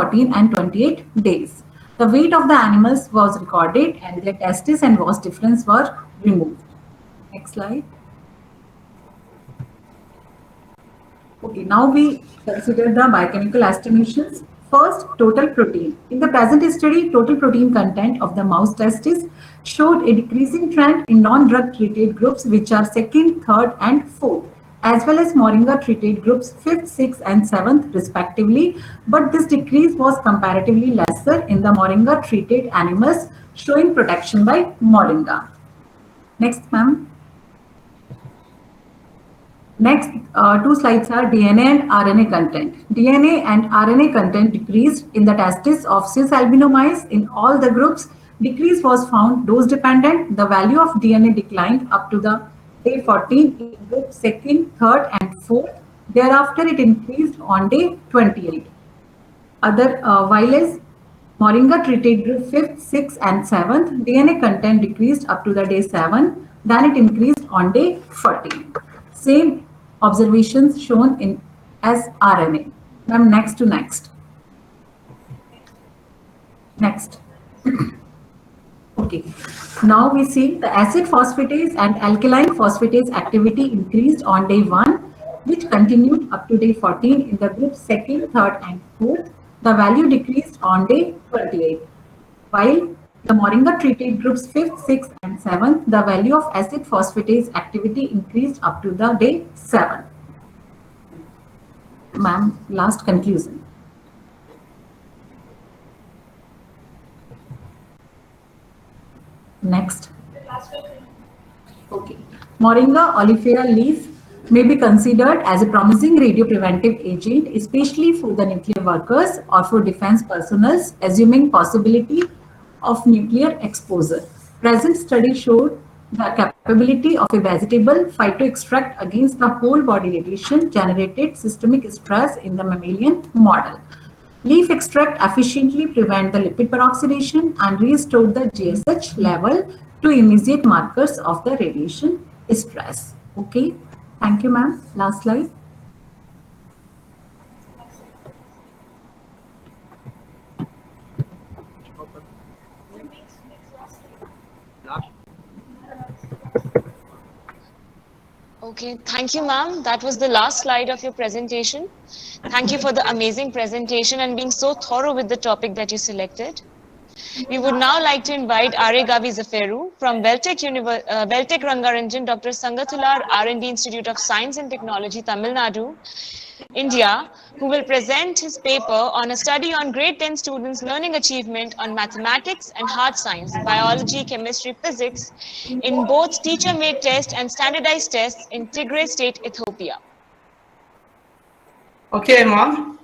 14 and 28 days. The weight of the animals was recorded and their testis and was difference were removed. Next slide. Okay, now we consider the biochemical estimations. First, total protein. In the present study, total protein content of the mouse testis showed a decreasing trend in non-drug treated groups, which are 2nd, 3rd, and 4th, as well as moringa treated groups 5th, 6th, and 7th, respectively. But this decrease was comparatively lesser in the moringa treated animals, showing protection by moringa. Next, ma'am. Next, two slides are DNA and RNA content. DNA and RNA content decreased in the testis of cis albino mice in all the groups. Decrease was found dose dependent. The value of DNA declined up to the day 14 in group 2nd, 3rd, and 4th. Thereafter, it increased on day 28. While as moringa treated group 5th, 6th, and 7th, DNA content decreased up to the day 7. Then it increased on day 14. Same observations shown in as RNA. Ma'am, next. Next. Okay. Now we see the acid phosphatase and alkaline phosphatase activity increased on day 1, which continued up to day 14 in the group 2nd, 3rd, and 4th. The value decreased on day 28. While the moringa treated groups 5th, 6th, and 7th, the value of acid phosphatase activity increased up to the day 7. Ma'am, last conclusion. Next. Okay. Moringa oleifera leaf may be considered as a promising radiopreventive agent, especially for the nuclear workers or for defense personnel, assuming possibility of nuclear exposure. Present study showed the capability of a vegetable phytoextract against the whole body radiation generated systemic stress in the mammalian model. Leaf extract efficiently prevent the lipid peroxidation and restore the GSH level to immediate markers of the radiation stress. Okay, thank you, ma'am. Last slide. Okay, thank you, ma'am. That was the last slide of your presentation. Thank you for the amazing presentation and being so thorough with the topic that you selected. We would now like to invite Gavi Zaferu from Beltec Rangaranjan, Dr. Sangathular R&D Institute of Science and Technology, Tamil Nadu, India, who will present his paper on a study on grade 10 students' learning achievement on mathematics and hard science, biology, chemistry, physics in both teacher-made tests and standardized tests in Tigray State, Ethiopia. Okay, ma'am.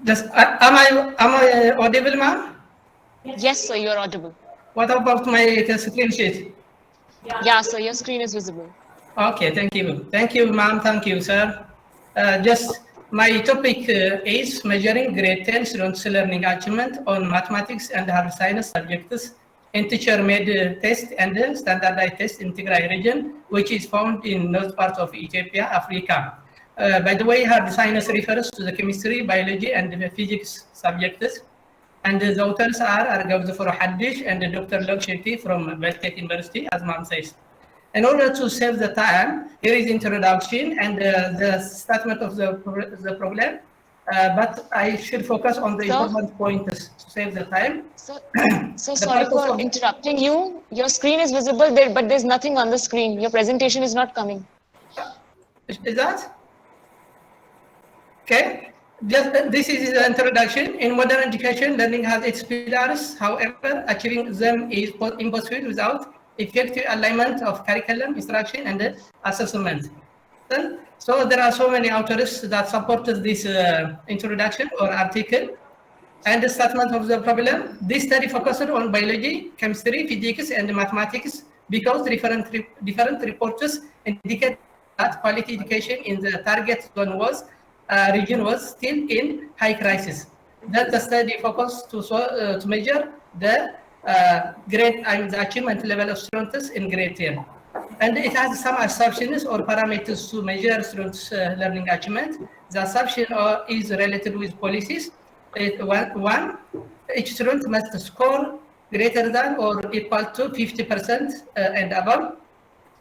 Just am I audible, ma'am? Yes, sir, you are audible. What about my screen sheet? Yeah, sir, your screen is visible. Okay, thank you. Thank you, ma'am. Thank you, sir. Just my topic is measuring grade 10 students' learning achievement on mathematics and hard science subjects in teacher-made test and standardized test in Tigray region, which is found in north part of Ethiopia, Africa. By the way, hard science refers to the chemistry, biology, and the physics subjects. And the authors are Argab Zafar Haddish and Dr. Lok Shetty from Beltec University, as ma'am says. In order to save the time, here is introduction and the statement of the problem. But I should focus on the important points to save the time. So sorry for interrupting you. Your screen is visible, but there's nothing on the screen. Your presentation is not coming. Is that? Okay. Just this is the introduction. In modern education, learning has its pillars. However, achieving them is impossible without effective alignment of curriculum, instruction, and assessment. So there are so many authors that support this introduction or article. And the statement of the problem, this study focused on biology, chemistry, physics, and mathematics because different reports indicate that quality education in the target zone region was still in high crisis. That the study focused to measure the grade and the achievement level of students in grade 10. And it has some assumptions or parameters to measure students' learning achievement. The assumption is related with policies. One, each student must score greater than or equal to 50% and above.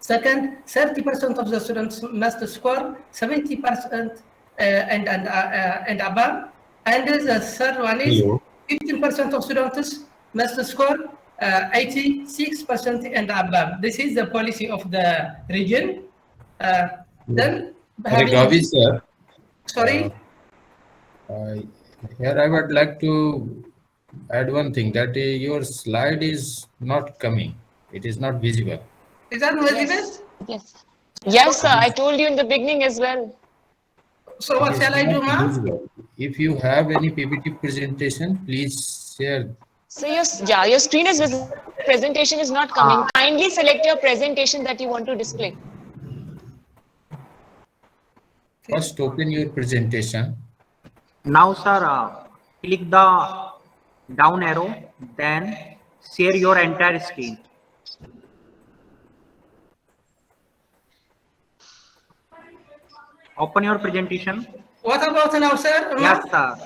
Second, 30% of the students must score 70% and above. And the third one is 15% of students must score 86% and above. This is the policy of the region. Then, Gavi, sir. Sorry? Here I would like to add one thing, that your slide is not coming. It is not visible. Is that visible? Yes. Yes, sir. I told you in the beginning as well. So what shall I do, ma'am? If you have any PPT presentation, please share. So your screen is visible. Presentation is not coming. Kindly select your presentation that you want to display. First, open your presentation. Now, sir, click the down arrow, then share your entire screen. Open your presentation. What about now, sir?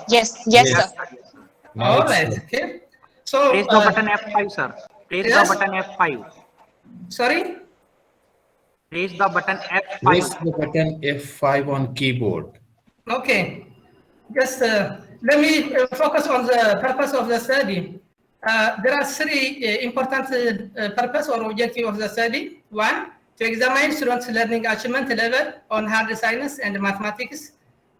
Yes, sir. Yes, sir. All right. Okay. So Press the button F5, sir. Press the button F5. Sorry? Press the button F5. Press the button F5 on keyboard. Okay. Just let me focus on the purpose of the study. There are three important purpose or objective of the study. One, to examine students' learning achievement level on hard science and mathematics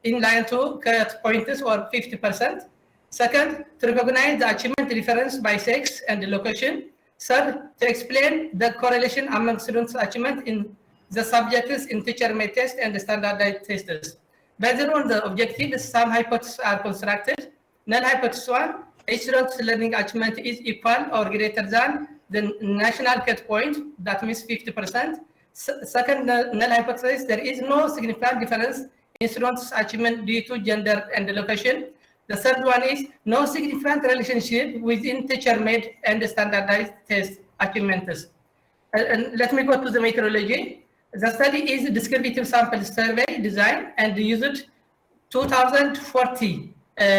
in line to cut points or 50%. Second, to recognize the achievement difference by sex and location. Third, to explain the correlation among students' achievement in the subjects in teacher-made tests and standardized tests. Based on the objectives, some hypotheses are constructed. Null hypothesis 1, each student's learning achievement is equal or greater than the national cut point, that means 50%. Second null hypothesis, there is no significant difference in students' achievement due to gender and location. The third one is no significant relationship within teacher-made and standardized test achievements. And let me go to the methodology. The study is a descriptive sample survey design and used 2,040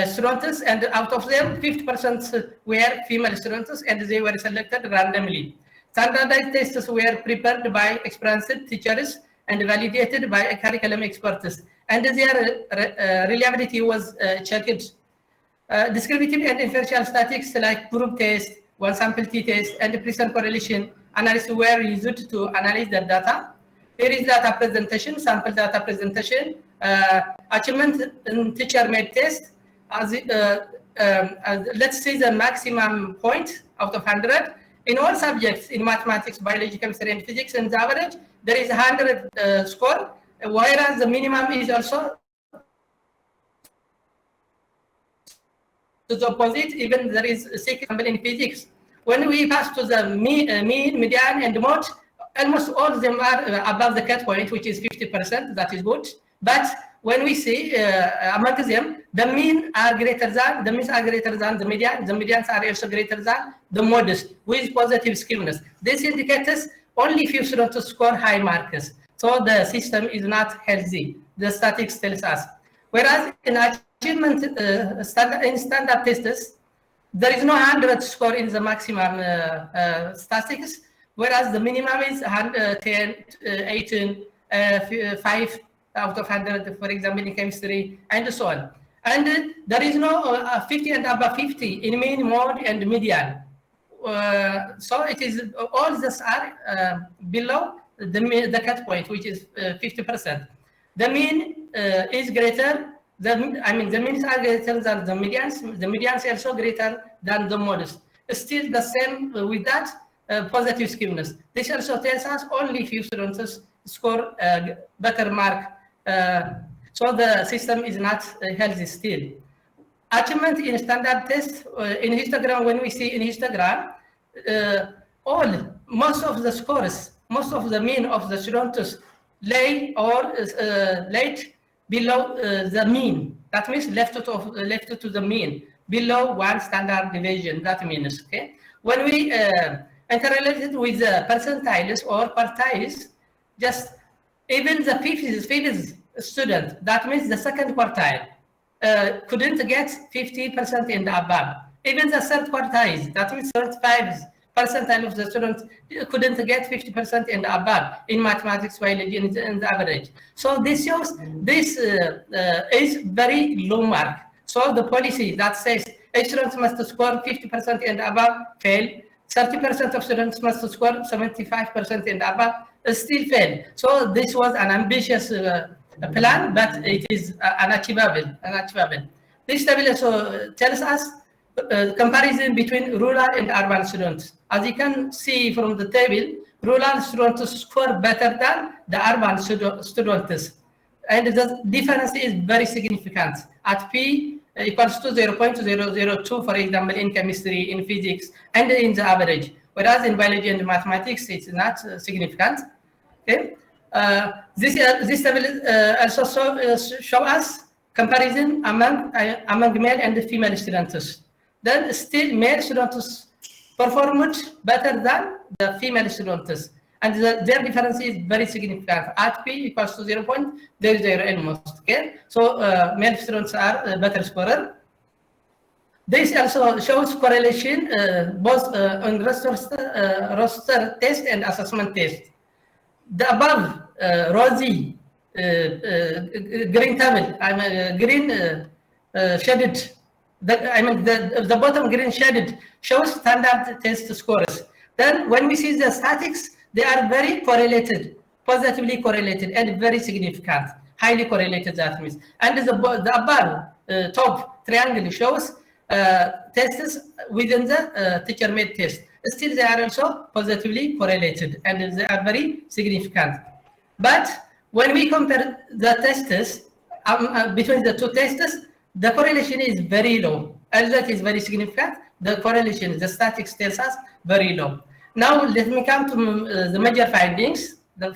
students, and out of them 50% were female students and they were selected randomly. Standardized tests were prepared by experienced teachers and validated by curriculum experts, and their reliability was checked. Descriptive and inferential statistics like group test, one sample t-test, and Pearson correlation analysis were used to analyze the data. Here is data presentation, sample data presentation, achievement in teacher-made test. Let's see the maximum point out of 100. In all subjects in mathematics, biology, chemistry, and physics, and the average, there is 100 score, whereas the minimum is also to the opposite, even there is 6 in physics. When we pass to the mean, median, and mode, almost all of them are above the cut point, which is 50%. That is good. But when we see among them, the means are greater than the median. The medians are also greater than the modes with positive skewness. This indicates only few students score high marks. So the system is not healthy. The statistics tells us. Whereas in achievement standard tests, there is no 100 score in the maximum statistics, whereas the minimum is 10, 18, 5 out of 100, for example, in chemistry, and so on. And there is no 50 and above 50 in mean, mode, and median. So it is all these are below the cut point, which is 50%. The mean is greater. The means are greater than the medians. The medians also greater than the modes. Still the same with that positive skewness. This also tells us only few students score better mark. So the system is not healthy still. Achievement in standard test in histogram, when we see in histogram, most of the scores, most of the mean of the students lay or late below the mean. That means left to the mean, below one standard deviation. That means, okay. When we interrelate it with the percentiles or quartiles, just even the fifths student, that means the second quartile, couldn't get 50% and above. Even the third quartile, that means 35% of the students couldn't get 50% and above in mathematics, biology, in the average. So this shows this is very low mark. So the policy that says each student must score 50% and above fail, 30% of students must score 75% and above still fail. So this was an ambitious plan, but it is unachievable. This table also tells us comparison between rural and urban students. As you can see from the table, rural students score better than the urban students. And the difference is very significant. At P equals to 0.002, for example, in chemistry, in physics, and in the average. Whereas in biology and mathematics, it's not significant. Okay. This table also show us comparison among male and female students. Then still male students perform much better than the female students. And their difference is very significant. At P equals to 0.00 almost. Okay, so male students are better scorer. This also shows correlation both on roster test and assessment test. The above rosy green table, green shaded. The bottom green shaded shows standard test scores. Then when we see the statics, they are very correlated, positively correlated, and very significant, highly correlated, that means. And the above top triangle shows tests within the teacher-made test. Still, they are also positively correlated, and they are very significant. But when we compare the tests between the two tests, the correlation is very low. As that is very significant, the correlation, the statics tells us very low. Now let me come to the major findings. The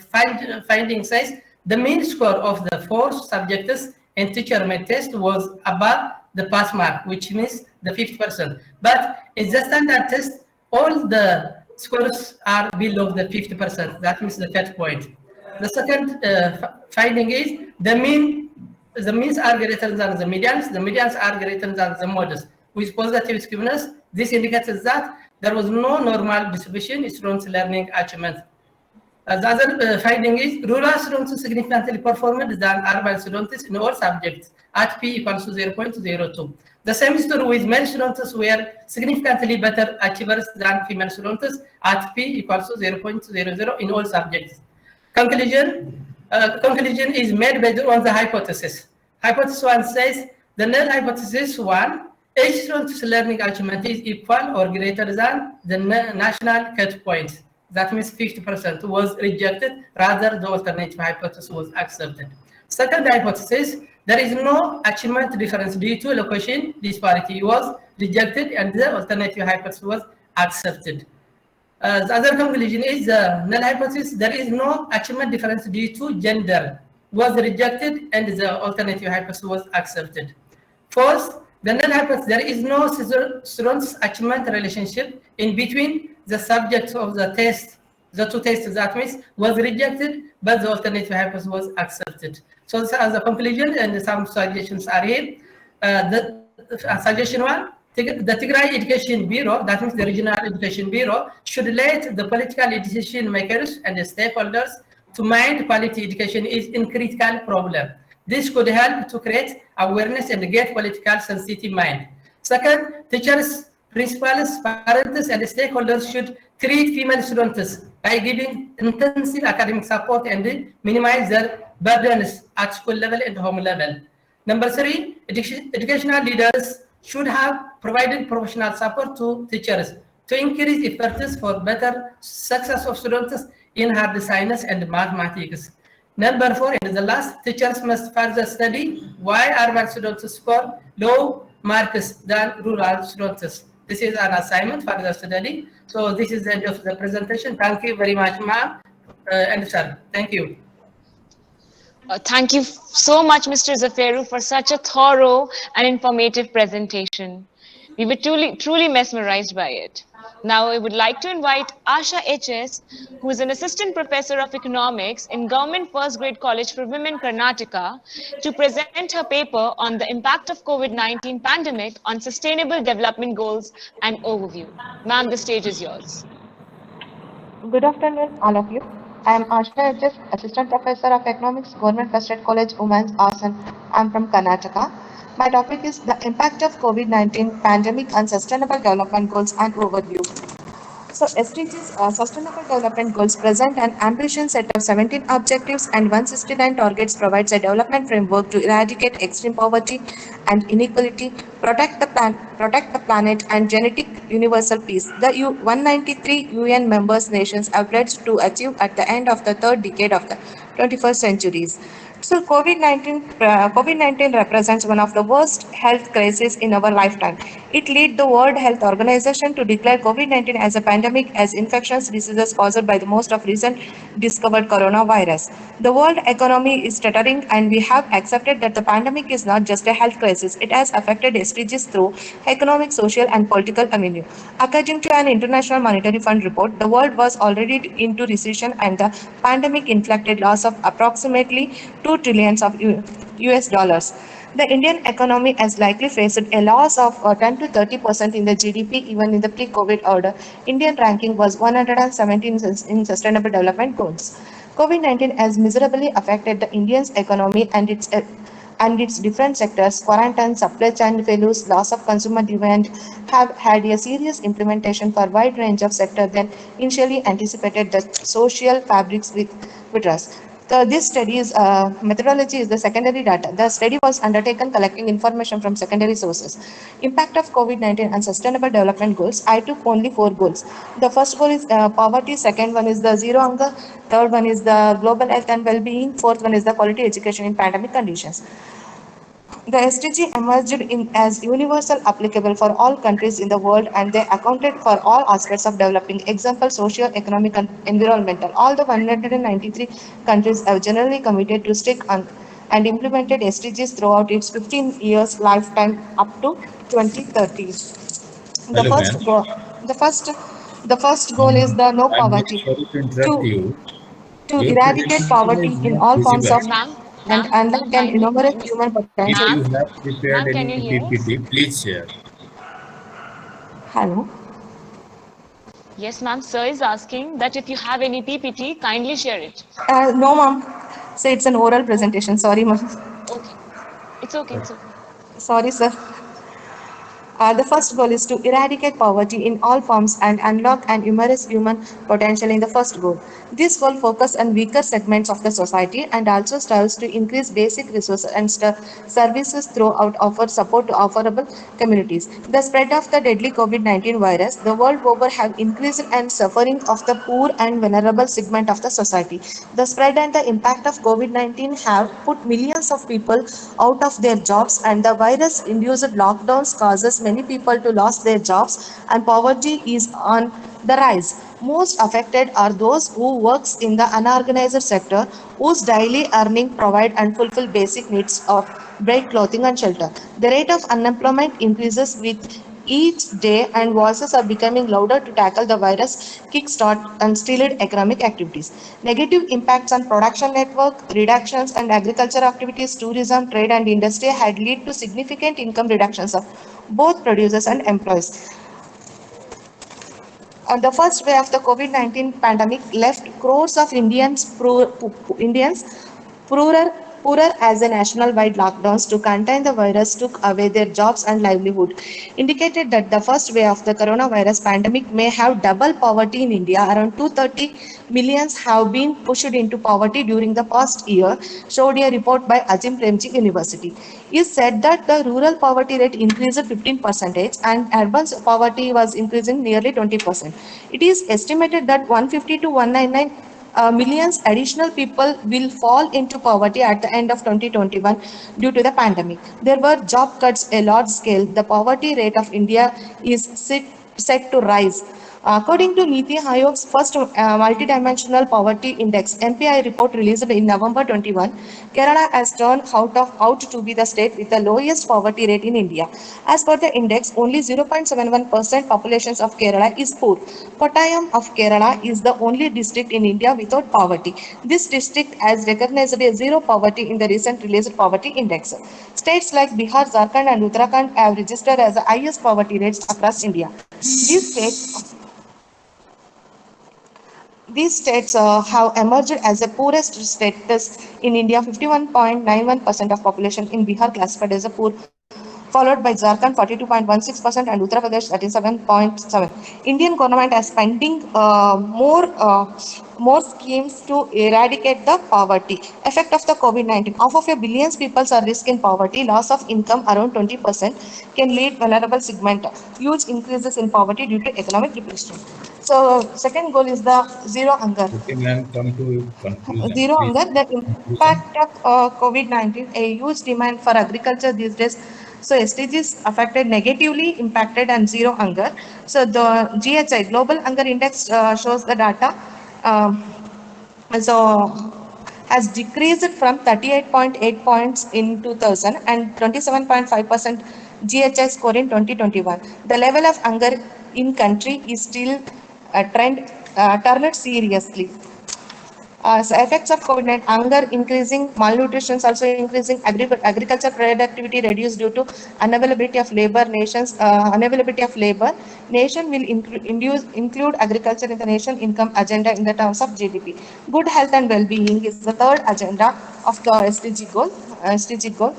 finding says the mean score of the 4 subjects in teacher-made test was above the pass mark, which means the 50%. But in the standard test, all the scores are below the 50%. That means the cut point. The second finding is the means are greater than the medians are greater than the modes. With positive skewness, this indicates that there was no normal distribution in students' learning achievement. The other finding is rural students significantly performed than urban students in all subjects at P equals to 0.02. The same is true with male students were significantly better achievers than female students at P equals to 0.00 in all subjects. Conclusion is made based on the hypothesis. Hypothesis 1 says the null hypothesis 1, each student's learning achievement is equal or greater than the national cut point. That means 50% was rejected, rather the alternative hypothesis was accepted. Second hypothesis, there is no achievement difference due to location disparity was rejected and the alternative hypothesis was accepted. The other conclusion is the null hypothesis, there is no achievement difference due to gender was rejected and the alternative hypothesis was accepted. Fourth, the null hypothesis, there is no students' achievement relationship in between the subjects of the test, the two tests, that means was rejected, but the alternative hypothesis was accepted. So as a conclusion, and some suggestions are here. Suggestion 1, the Tigray Education Bureau, that means the Regional Education Bureau, should let the political decision makers and the stakeholders to mind quality education is a critical problem. This could help to create awareness and get political sensitive mind. Second, teachers, principals, parents, and stakeholders should treat female students by giving intensive academic support and minimize their burdens at school level and home level. Number 3, educational leaders should have provided professional support to teachers to increase efforts for better success of students in hard science and mathematics. Number 4, and the last, teachers must further study why urban students score low marks than rural students. This is an assignment for the study. So this is the end of the presentation. Thank you very much, ma'am and sir. Thank you. Thank you so much, Mr. Zaferu, for such a thorough and informative presentation. We were truly mesmerized by it. Now I would like to invite Asha HS, who is an assistant professor of economics in Government First Grade College for Women, Karnataka, to present her paper on the impact of COVID-19 pandemic on sustainable development goals and overview. Ma'am, the stage is yours. Good afternoon, all of you. I am Ashir, Assistant Professor of Economics, Government First Aid College, Women's Arts, and I am from Karnataka. My topic is the impact of COVID-19 pandemic on sustainable development goals and overview. So SDGs, Sustainable Development Goals, present an ambitious set of 17 objectives and 169 targets, provides a development framework to eradicate extreme poverty and inequality, protect the planet, and genetic universal peace. The 193 UN members nations have pledged to achieve at the end of the third decade of the 21st centuries. So COVID-19 represents one of the worst health crises in our lifetime. It led the World Health Organization to declare COVID-19 as a pandemic as infectious diseases caused by the most of recent discovered coronavirus. The world economy is stuttering, and we have accepted that the pandemic is not just a health crisis. It has affected SDGs through economic, social, and political avenue. According to an International Monetary Fund report, the world was already into recession, and the pandemic inflicted loss of approximately 2 trillions of US dollars. The Indian economy has likely faced a loss of 10 to 30% in the GDP even in the pre-COVID order. Indian ranking was 117 in Sustainable Development Goals. COVID-19 has miserably affected the Indian economy and its different sectors. Quarantine, supply chain failures, loss of consumer demand have had a serious implementation for a wide range of sectors than initially anticipated. The social fabrics with us. This study's methodology is the secondary data. The study was undertaken collecting information from secondary sources. Impact of COVID-19 and Sustainable Development Goals. I took only 4 goals. The first goal is poverty. Second one is the zero hunger. Third one is the global health and well-being. Fourth one is the quality education in pandemic conditions. The SDG emerged as universal applicable for all countries in the world, and they accounted for all aspects of developing. Example, socio-economic and environmental. All the 193 countries have generally committed to stick on and implemented SDGs throughout its 15 years lifetime up to 2030. The Hello, ma'am. first goal, the first, the first goal is the no I'm very poverty. sorry to interrupt To you. to Your eradicate presentation poverty is in not all forms visible. of and Ma'am, unlock an kindly, enormous human If potential. you ma'am, have prepared ma'am, can any you hear us? PPT, please share. Hello. Yes, ma'am. Sir is asking that if you have any PPT, kindly share it. No, ma'am. So it's an oral presentation. Sorry, ma'am. Okay. It's okay. It's okay. Sorry, sir. The first goal is to eradicate poverty in all forms and unlock an immense human potential in the first goal. This goal focuses on weaker segments of the society and also strives to increase basic resources and services throughout offer support to offerable communities. The spread of the deadly COVID-19 virus, the world over have increased and suffering of the poor and vulnerable segment of the society. The spread and the impact of COVID-19 have put millions of people out of their jobs, and the virus-induced lockdowns causes many people to lose their jobs, and poverty is on the rise. Most affected are those who works in the unorganized sector, whose daily earning provide and fulfill basic needs of bread, clothing, and shelter. The rate of unemployment increases with each day, and voices are becoming louder to tackle the virus, kickstart and stilted economic activities. Negative impacts on production network, reductions and agriculture activities, tourism, trade and industry had led to significant income reductions of both producers and employees. The first wave of the COVID-19 pandemic left crores of Indians poorer, poorer as the national-wide lockdowns to contain the virus took away their jobs and livelihood, indicated that the first wave of the coronavirus pandemic may have double poverty in India. Around 230 millions have been pushed into poverty during the past year, showed a report by Azim Premji University. It said that the rural poverty rate increased 15% and urban poverty was increasing nearly 20%. It is estimated that 150 to 199 millions additional people will fall into poverty at the end of 2021 due to the pandemic. There were job cuts a large scale. The poverty rate of India is set to rise. According to Niti Aayog's first multidimensional poverty index (MPI) report released in November 21, Kerala has turned out to be the state with the lowest poverty rate in India. As per the index, only 0.71% population of Kerala is poor. Kottayam of Kerala is the only district in India without poverty. This district has recognized a zero poverty in the recent released poverty index. States like Bihar, Jharkhand, and Uttarakhand have registered as the highest poverty rates across India. These states have emerged as the poorest states in India. 51.91% of population in Bihar classified as a poor, followed by Jharkhand 42.16% and Uttar Pradesh 37.7. Indian government is spending more schemes to eradicate the poverty. Effect of the COVID-19. Half of a billion people are risk in poverty. Loss of income around 20% can lead vulnerable segment. Huge increases in poverty due to economic depression. So second goal is the zero hunger. Okay, ma'am, come to conclusion. Zero Please, hunger, the conclusion. impact of COVID-19, a huge demand for agriculture these days. So SDGs affected negatively impacted and zero hunger. So the GHI, Global Hunger Index, shows the data. Um, so has decreased from 38.8 points in 2000 and 27.5% GHI score in 2021. The level of hunger in country is still a trend turned seriously. So effects of COVID-19, hunger increasing, malnutrition also increasing, agriculture productivity reduced due to unavailability of labor. Unavailability of labor. Nation will include agriculture in the nation income agenda in the terms of GDP. Good health and well-being is the third agenda of the SDG goal.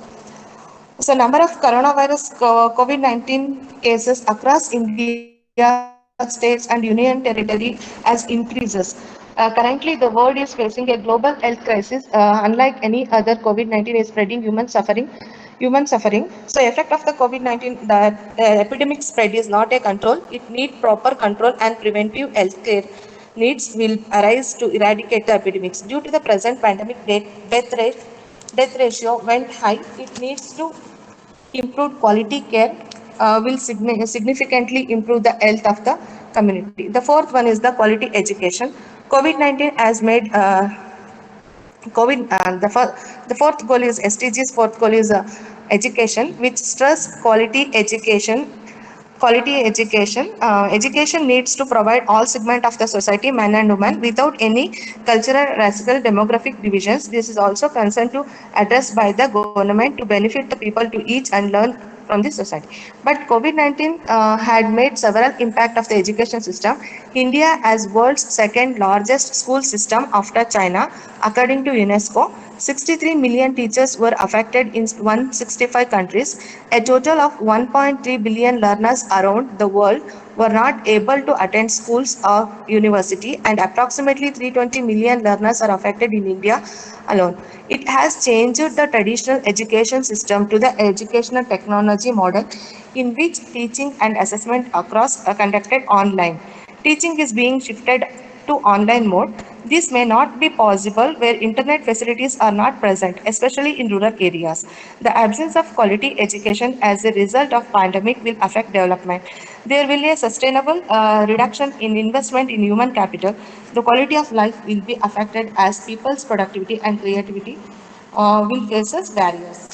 So number of coronavirus COVID-19 cases across India, states and union territory has increases. Currently, the world is facing a global health crisis. Unlike any other, COVID-19 is spreading human suffering. So effect of the COVID-19, the epidemic spread is not a control. It needs proper control and preventive healthcare needs will arise to eradicate the epidemics. Due to the present pandemic, death ratio went high. It needs to improved quality care will significantly improve the health of the community. The fourth one is the quality education. COVID-19 has made the fourth goal is SDGs. Fourth goal is education, which stress quality education. Education needs to provide all segment of the society, men and women, without any cultural, racial, demographic divisions. This is also concerned to address by the government to benefit the people to each and learn from the society. But COVID-19 had made several impact of the education system. India as world's second largest school system after China, according to UNESCO. 63 million teachers were affected in 165 countries. A total of 1.3 billion learners around the world were not able to attend schools or university, and approximately 320 million learners are affected in India alone. It has changed the traditional education system to the educational technology model in which teaching and assessment across are conducted online. Teaching is being shifted to online mode. This may not be possible where internet facilities are not present, especially in rural areas. The absence of quality education as a result of pandemic will affect development. There will be a sustainable reduction in investment in human capital. The quality of life will be affected as people's productivity and creativity will faces barriers.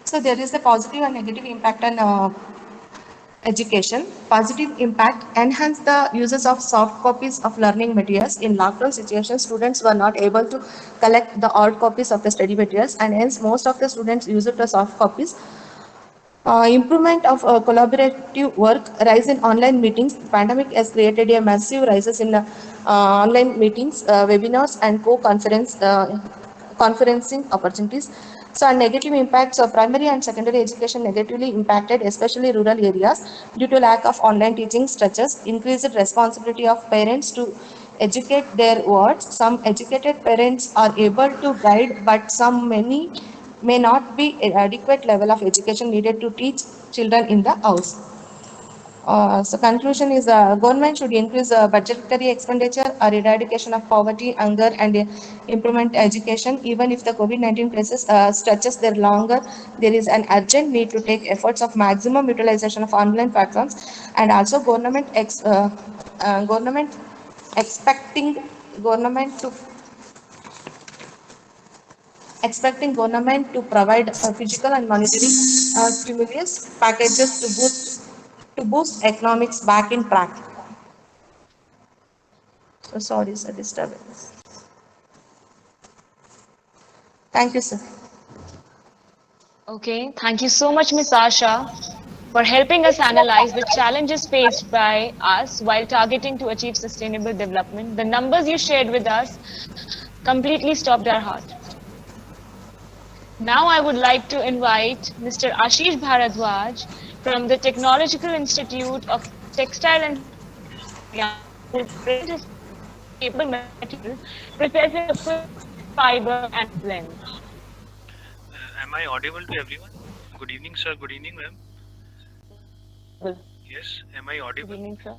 So there is a positive and negative impact on education. Positive impact: enhance the uses of soft copies of learning materials. In lockdown situations, students were not able to collect the hard copies of the study materials, and hence most of the students used the soft copies. Improvement of collaborative work, rise in online meetings. The pandemic has created a massive rises in online meetings, webinars, and conferencing opportunities. So, negative impacts of primary and secondary education negatively impacted, especially rural areas, due to lack of online teaching structures, increased responsibility of parents to educate their wards. Some educated parents are able to guide, but many may not be adequate level of education needed to teach children in the house. So conclusion is government should increase budgetary expenditure or eradication of poverty, hunger, and improvement education. Even if the COVID-19 crisis stretches there longer, there is an urgent need to take efforts of maximum utilization of online platforms, and also government expecting government to provide physical and monetary stimulus packages to boost economics back in track. So sorry, sir, disturbance. Thank you, sir. Okay, thank you so much, Ms. Asha, for helping us analyze the challenges faced by us while targeting to achieve sustainable development. The numbers you shared with us completely stopped our heart. Now I would like to invite Mr. Ashir Bharadwaj from the Technological Institute of Textile and to present his sustainable material, processing the fiber and blend. Am I audible to everyone? Good evening, sir. Good evening, ma'am. Yes, am I Good audible? evening, sir.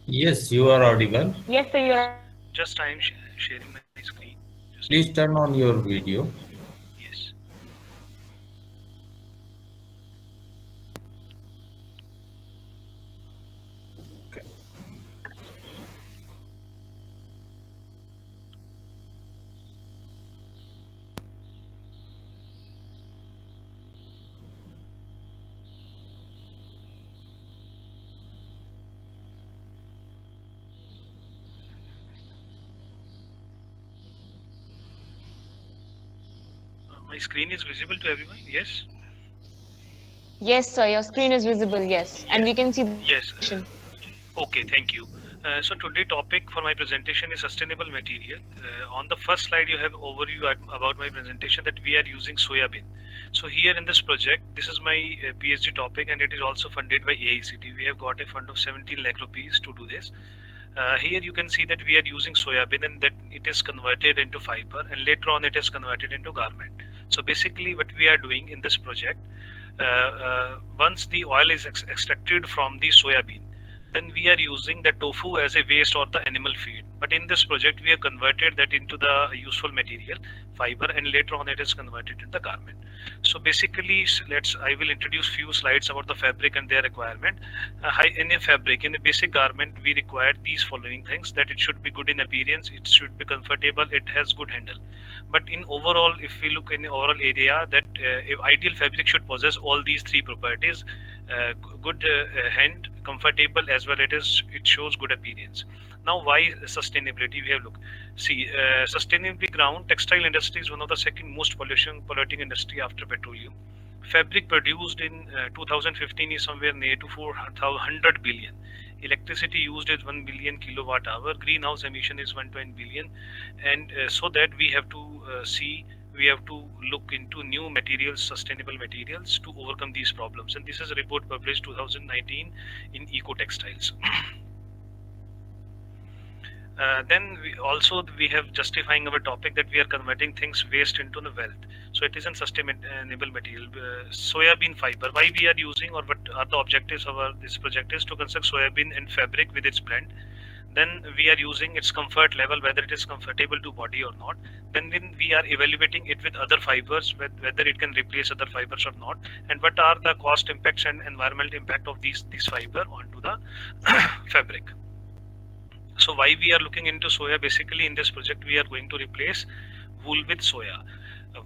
Yes, you are audible. Yes, sir, you are. Just I am sharing my screen. Just Please turn on your video. yes. My screen is visible to everyone. Yes. Yes, sir, your screen is visible, yes. And we can see the Yes. presentation. Okay. Thank you. So today topic for my presentation is sustainable material. On the first slide, you have overview about my presentation that we are using soya bean. So here in this project, this is my PhD topic, and it is also funded by AICT. We have got a fund of 17 lakh rupees to do this. Here you can see that we are using soybean and that it is converted into fiber, and later on it is converted into garment. So basically what we are doing in this project, once the oil is extracted from the soybean, then we are using the tofu as a waste or the animal feed. But in this project we have converted that into the useful material fiber, and later on it is converted into the garment. So basically I will introduce few slides about the fabric and their requirement. In a fabric, in a basic garment, we require these following things: that it should be good in appearance, it should be comfortable, it has good handle. But in overall, if we look in the overall area, that ideal fabric should possess all these three properties: good hand, comfortable, as well it shows good appearance. Now why sustainability? We have look, see, sustainably ground textile industry is one of the second most polluting industry after petroleum. Fabric produced in 2015 is somewhere near to 400 billion. Electricity used is 1 billion kilowatt hour. Greenhouse emission is 120 billion. And so that we have to we have to look into new materials, sustainable materials, to overcome these problems. And this is a report published 2019 in Eco Textiles. Then we have justifying our topic that we are converting things waste into the wealth. So it is a sustainable material. Soybean fiber. Why we are using, or what are the objectives of this project is to construct soybean and fabric with its blend. Then we are using its comfort level, whether it is comfortable to body or not. Then we are evaluating it with other fibers, whether it can replace other fibers or not, and what are the cost impacts and environmental impact of these fiber onto the fabric. So why we are looking into soya? Basically in this project we are going to replace wool with soya.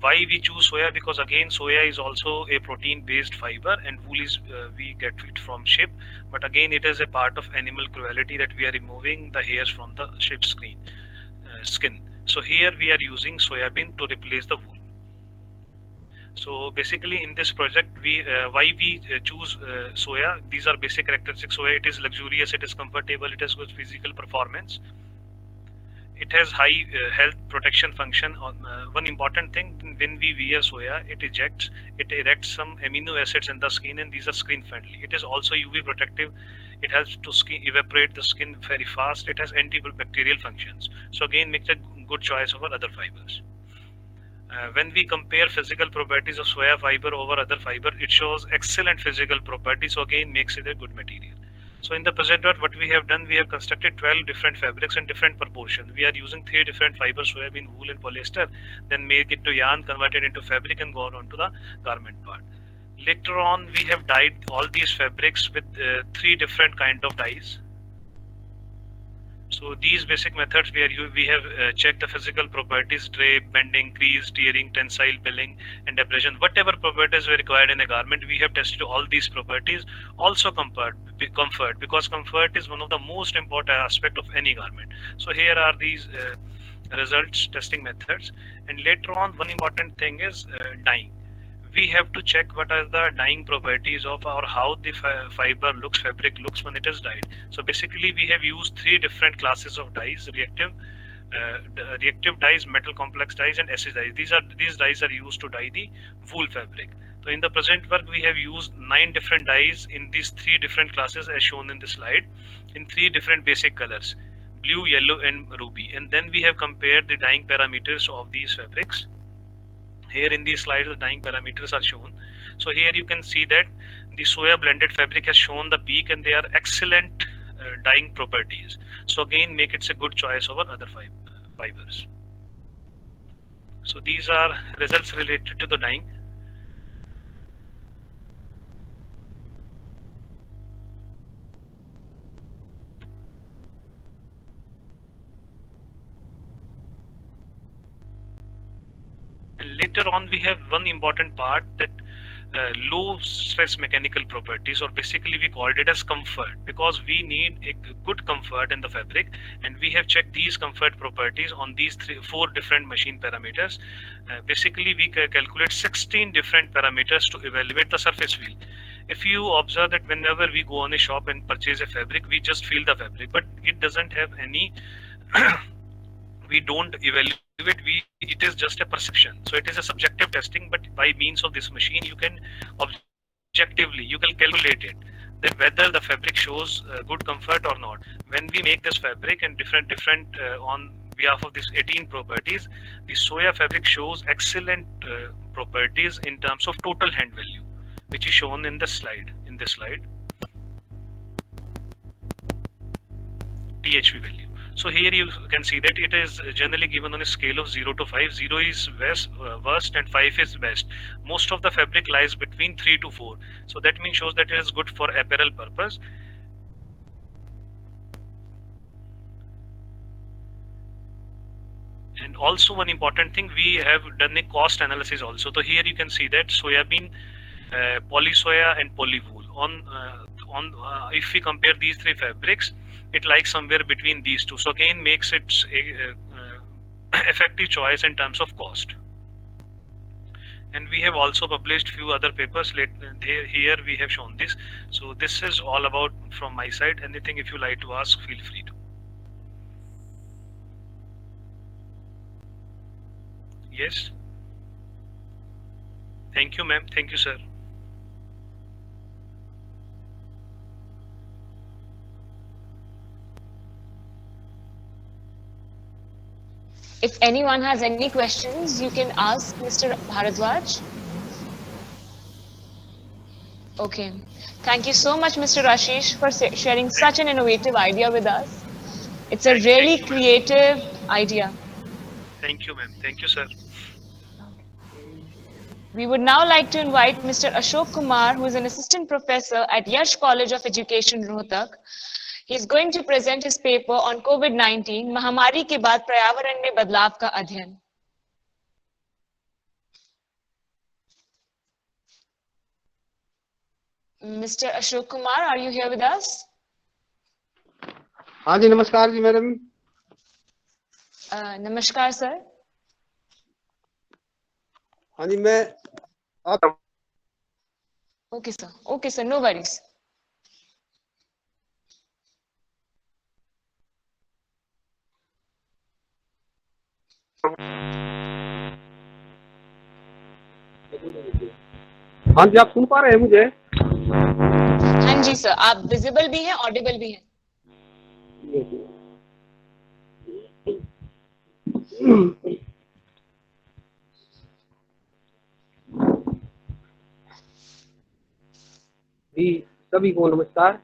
Why we choose soya? Because again soya is also a protein based fiber, and wool is we get it from sheep, but again it is a part of animal cruelty that we are removing the hairs from the sheep's skin. So here we are using soybean to replace the wool. So basically in this project why we choose soya? These are basic characteristics. Soya, it is luxurious, it is comfortable, it has good physical performance, it has high health protection function. One important thing, when we wear soya, it erects some amino acids in the skin, and these are skin friendly. It is also UV protective, it helps to evaporate the skin very fast, it has antibacterial functions. So again makes a good choice over other fibers. When we compare physical properties of soya fiber over other fiber, it shows excellent physical properties, so again makes it a good material. So in the present work, what we have done, we have constructed 12 different fabrics in different proportion. We are using 3 different fibers, soybean, wool and polyester, then make it to yarn, convert it into fabric and go on to the garment part. Later on, we have dyed all these fabrics with 3 different kind of dyes. So these basic methods we have checked the physical properties: drape, bending, crease, tearing, tensile, pilling, and abrasion. Whatever properties were required in a garment, we have tested all these properties. Also comfort, because comfort is one of the most important aspect of any garment. So here are these results, testing methods, and later on, one important thing is dyeing. We have to check what are the dyeing properties of or how the fiber looks, fabric looks when it is dyed. So basically we have used 3 different classes of dyes: reactive dyes, metal complex dyes, and acid dyes. These dyes are used to dye the wool fabric. So in the present work, we have used 9 different dyes in these 3 different classes as shown in the slide, in 3 different basic colors: blue, yellow, and ruby. And then we have compared the dyeing parameters of these fabrics. Here in these slides, the dyeing parameters are shown. So here you can see that the soya blended fabric has shown the peak, and they are excellent dyeing properties. So again, make it a good choice over other fibers. So these are results related to the dyeing. And later on, we have one important part, that low stress mechanical properties, or basically we called it as comfort, because we need a good comfort in the fabric, and we have checked these comfort properties on these 4 different machine parameters. Basically we calculate 16 different parameters to evaluate the surface feel. If you observe that whenever we go on a shop and purchase a fabric, we just feel the fabric, but it doesn't have any we don't evaluate, it is just a perception. So it is a subjective testing, but by means of this machine you can objectively, you can calculate it, that whether the fabric shows good comfort or not. When we make this fabric and different on behalf of these 18 properties, the soya fabric shows excellent properties in terms of total hand value, which is shown in this slide, THV value. So here you can see that it is generally given on a scale of 0 to 5. 0 is worst and 5 is best. Most of the fabric lies between 3 to 4. So that means shows that it is good for apparel purpose. And also one important thing, we have done a cost analysis also. So here you can see that soybean, poly soya and poly wool. If we compare these 3 fabrics, it lies somewhere between these 2. So again makes it a effective choice in terms of cost. And we have also published few other papers. Here we have shown this. So this is all about from my side. Anything if you like to ask, feel free to. Yes. Thank you, ma'am. Thank you, sir. If anyone has any questions, you can ask Mr. Bharadwaj. Okay. Thank you so much, Mr. Ashish, for sharing such an innovative idea with us. It's a really creative idea. Thank you, ma'am. Thank you, sir. We would now like to invite Mr. Ashok Kumar, who is an assistant professor at Yash College of Education, Rohtak. He is going to present his paper on COVID-19, महामारी के बाद पर्यावरण में बदलाव का अध्ययन. Mr. Ashok Kumar, are you here with us? हाँ जी, नमस्कार जी मैडम. नमस्कार सर. हाँ जी, मैं आता हूँ. Okay sir, no worries. हाँ जी, आप सुन पा रहे हैं मुझे? हाँ जी सर, आप विजिबल भी हैं, ऑडिबल भी हैं. जी, सभी को नमस्कार.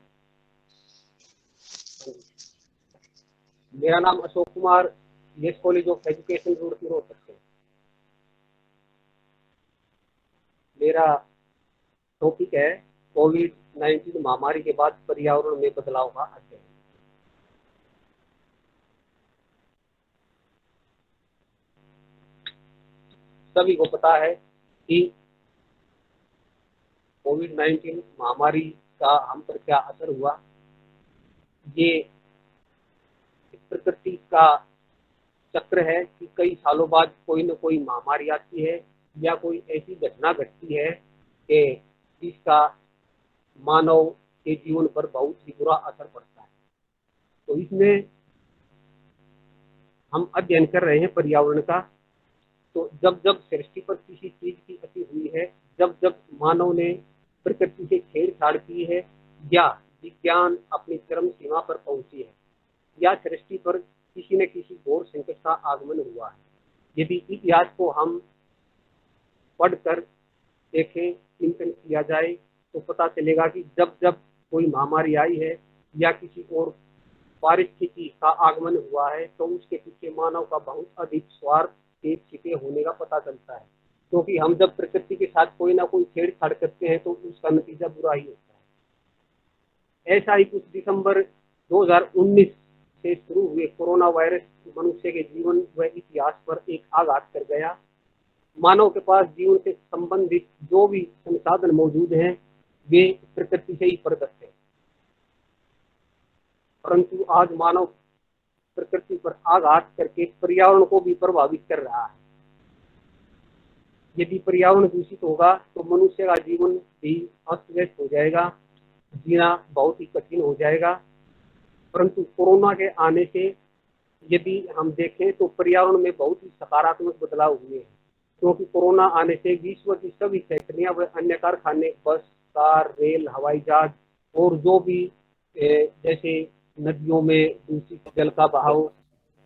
मेरा नाम Ashok Kumar, yes college of education Roorkee Rohtak से। मेरा टॉपिक है कोविड-19 महामारी के बाद पर्यावरण में बदलाव का अध्ययन। सभी को पता है कि कोविड-19 महामारी का हम पर क्या असर हुआ। ये प्रकृति का चक्र है कि कई सालों बाद कोई न कोई महामारी आती है या कोई ऐसी घटना घटती है कि जिसका मानव के जीवन पर बहुत ही बुरा असर पड़ता है। तो इसमें हम अध्ययन कर रहे हैं पर्यावरण का। तो जब जब सृष्टि पर किसी चीज की अति हुई है, जब जब मानव ने प्रकृति से छेड़छाड़ की है या विज्ञान अपनी चरम सीमा पर पहुंची है या सृष्टि पर किसी न किसी घोर संकट का आगमन हुआ है, यदि इतिहास को हम पढ़कर देखें, चिंतन किया जाए तो पता चलेगा कि जब जब कोई महामारी आई है या किसी और पारिस्थितिकी का आगमन हुआ है तो उसके पीछे मानव का बहुत अधिक स्वार्थ के छिपे होने का पता चलता है। क्योंकि हम जब प्रकृति के साथ कोई ना कोई छेड़छाड़ करते हैं तो उसका नतीजा बुरा ही होता है। ऐसा ही कुछ दिसंबर 2019 से शुरू हुए कोरोना वायरस मनुष्य के जीवन व इतिहास पर एक आघात कर गया। मानव के पास जीवन से संबंधित जो भी संसाधन मौजूद हैं वे प्रकृति से ही प्रदत्त है, परंतु आज मानव प्रकृति पर आघात करके पर्यावरण को भी प्रभावित कर रहा है। यदि पर्यावरण दूषित होगा तो मनुष्य का जीवन भी अस्त व्यस्त हो जाएगा, जीना बहुत ही कठिन हो जाएगा। परंतु कोरोना के आने से यदि हम देखें तो पर्यावरण में बहुत ही सकारात्मक बदलाव हुए हैं, क्योंकि कोरोना आने से विश्व की सभी फैक्ट्रियां व अन्य कारखाने, बस, कार, रेल, हवाई जहाज और जो भी जैसे नदियों में दूषित जल का बहाव,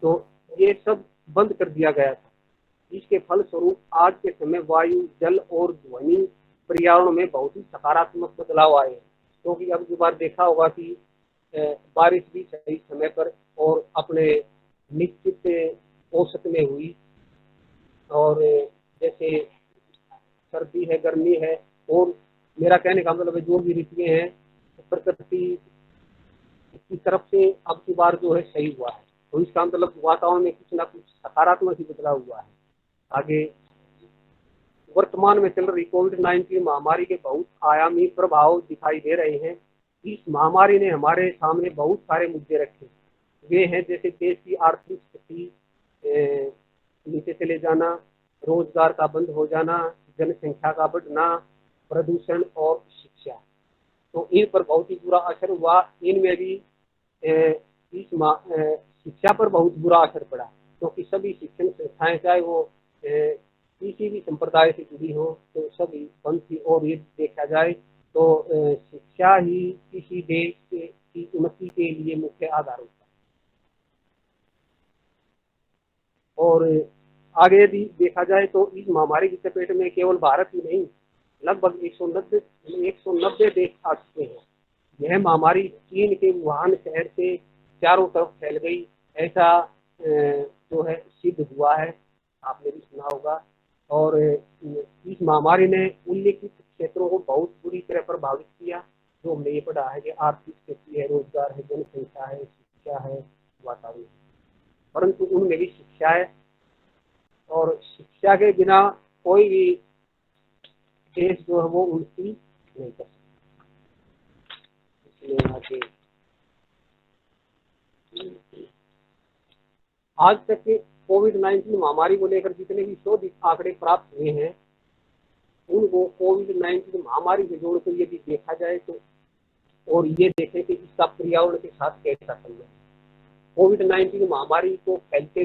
तो ये सब बंद कर दिया गया था। इसके फलस्वरूप आज के समय वायु, जल और ध्वनि पर्यावरण में बहुत ही सकारात्मक बदलाव आए हैं। क्योंकि अब की बार देखा होगा कि बारिश भी सही समय पर और अपने निश्चित औसत में हुई, और जैसे सर्दी है, गर्मी है, और मेरा कहने का मतलब है जो भी ऋतुएं हैं प्रकृति की तरफ से अब की बार जो है सही हुआ है। तो इसका मतलब वातावरण में कुछ ना कुछ सकारात्मक ही बदलाव हुआ है। आगे वर्तमान में चल रही कोविड-19 महामारी के बहुत आयामी प्रभाव दिखाई दे रहे हैं। इस महामारी ने हमारे सामने बहुत सारे मुद्दे रखे। वे हैं जैसे देश की आर्थिक स्थिति नीचे चले जाना, रोजगार का बंद हो जाना, जनसंख्या का बढ़ना, प्रदूषण और शिक्षा। तो इन पर बहुत ही बुरा असर हुआ। इनमें भी शिक्षा पर बहुत बुरा असर पड़ा, क्योंकि सभी शिक्षण संस्थाएं चाहे वो किसी भी संप्रदाय से जुड़ी हो तो सभी बंद थी। और ये देखा जाए तो शिक्षा ही किसी देश की उन्नति के लिए मुख्य आधार होता है। और आगे यदि देखा जाए तो इस महामारी की चपेट में केवल भारत ही नहीं, लगभग 190 देश आ चुके हैं। यह महामारी चीन के वुहान शहर से चारों तरफ फैल गई, ऐसा जो है सिद्ध हुआ है, आपने भी सुना होगा। और इस महामारी ने उल्लेखित क्षेत्रों को बहुत बुरी तरह प्रभावित किया। जो हमने ये पढ़ा है कि आर्थिक स्थिति है, रोजगार है, जनसंख्या है, शिक्षा है, वातावरण। परंतु उनमें भी शिक्षा है, और शिक्षा के बिना कोई भी देश जो है वो उन्नति नहीं कर सकता। इसलिए आज तक कोविड-19 महामारी को लेकर जितने भी शोध आंकड़े प्राप्त हुए हैं उनको कोविड-19 महामारी से जोड़कर यदि देखा जाए तो, और ये देखें कि इसका पर्यावरण के साथ कैसा संबंध है। कोविड-19 महामारी को फैलते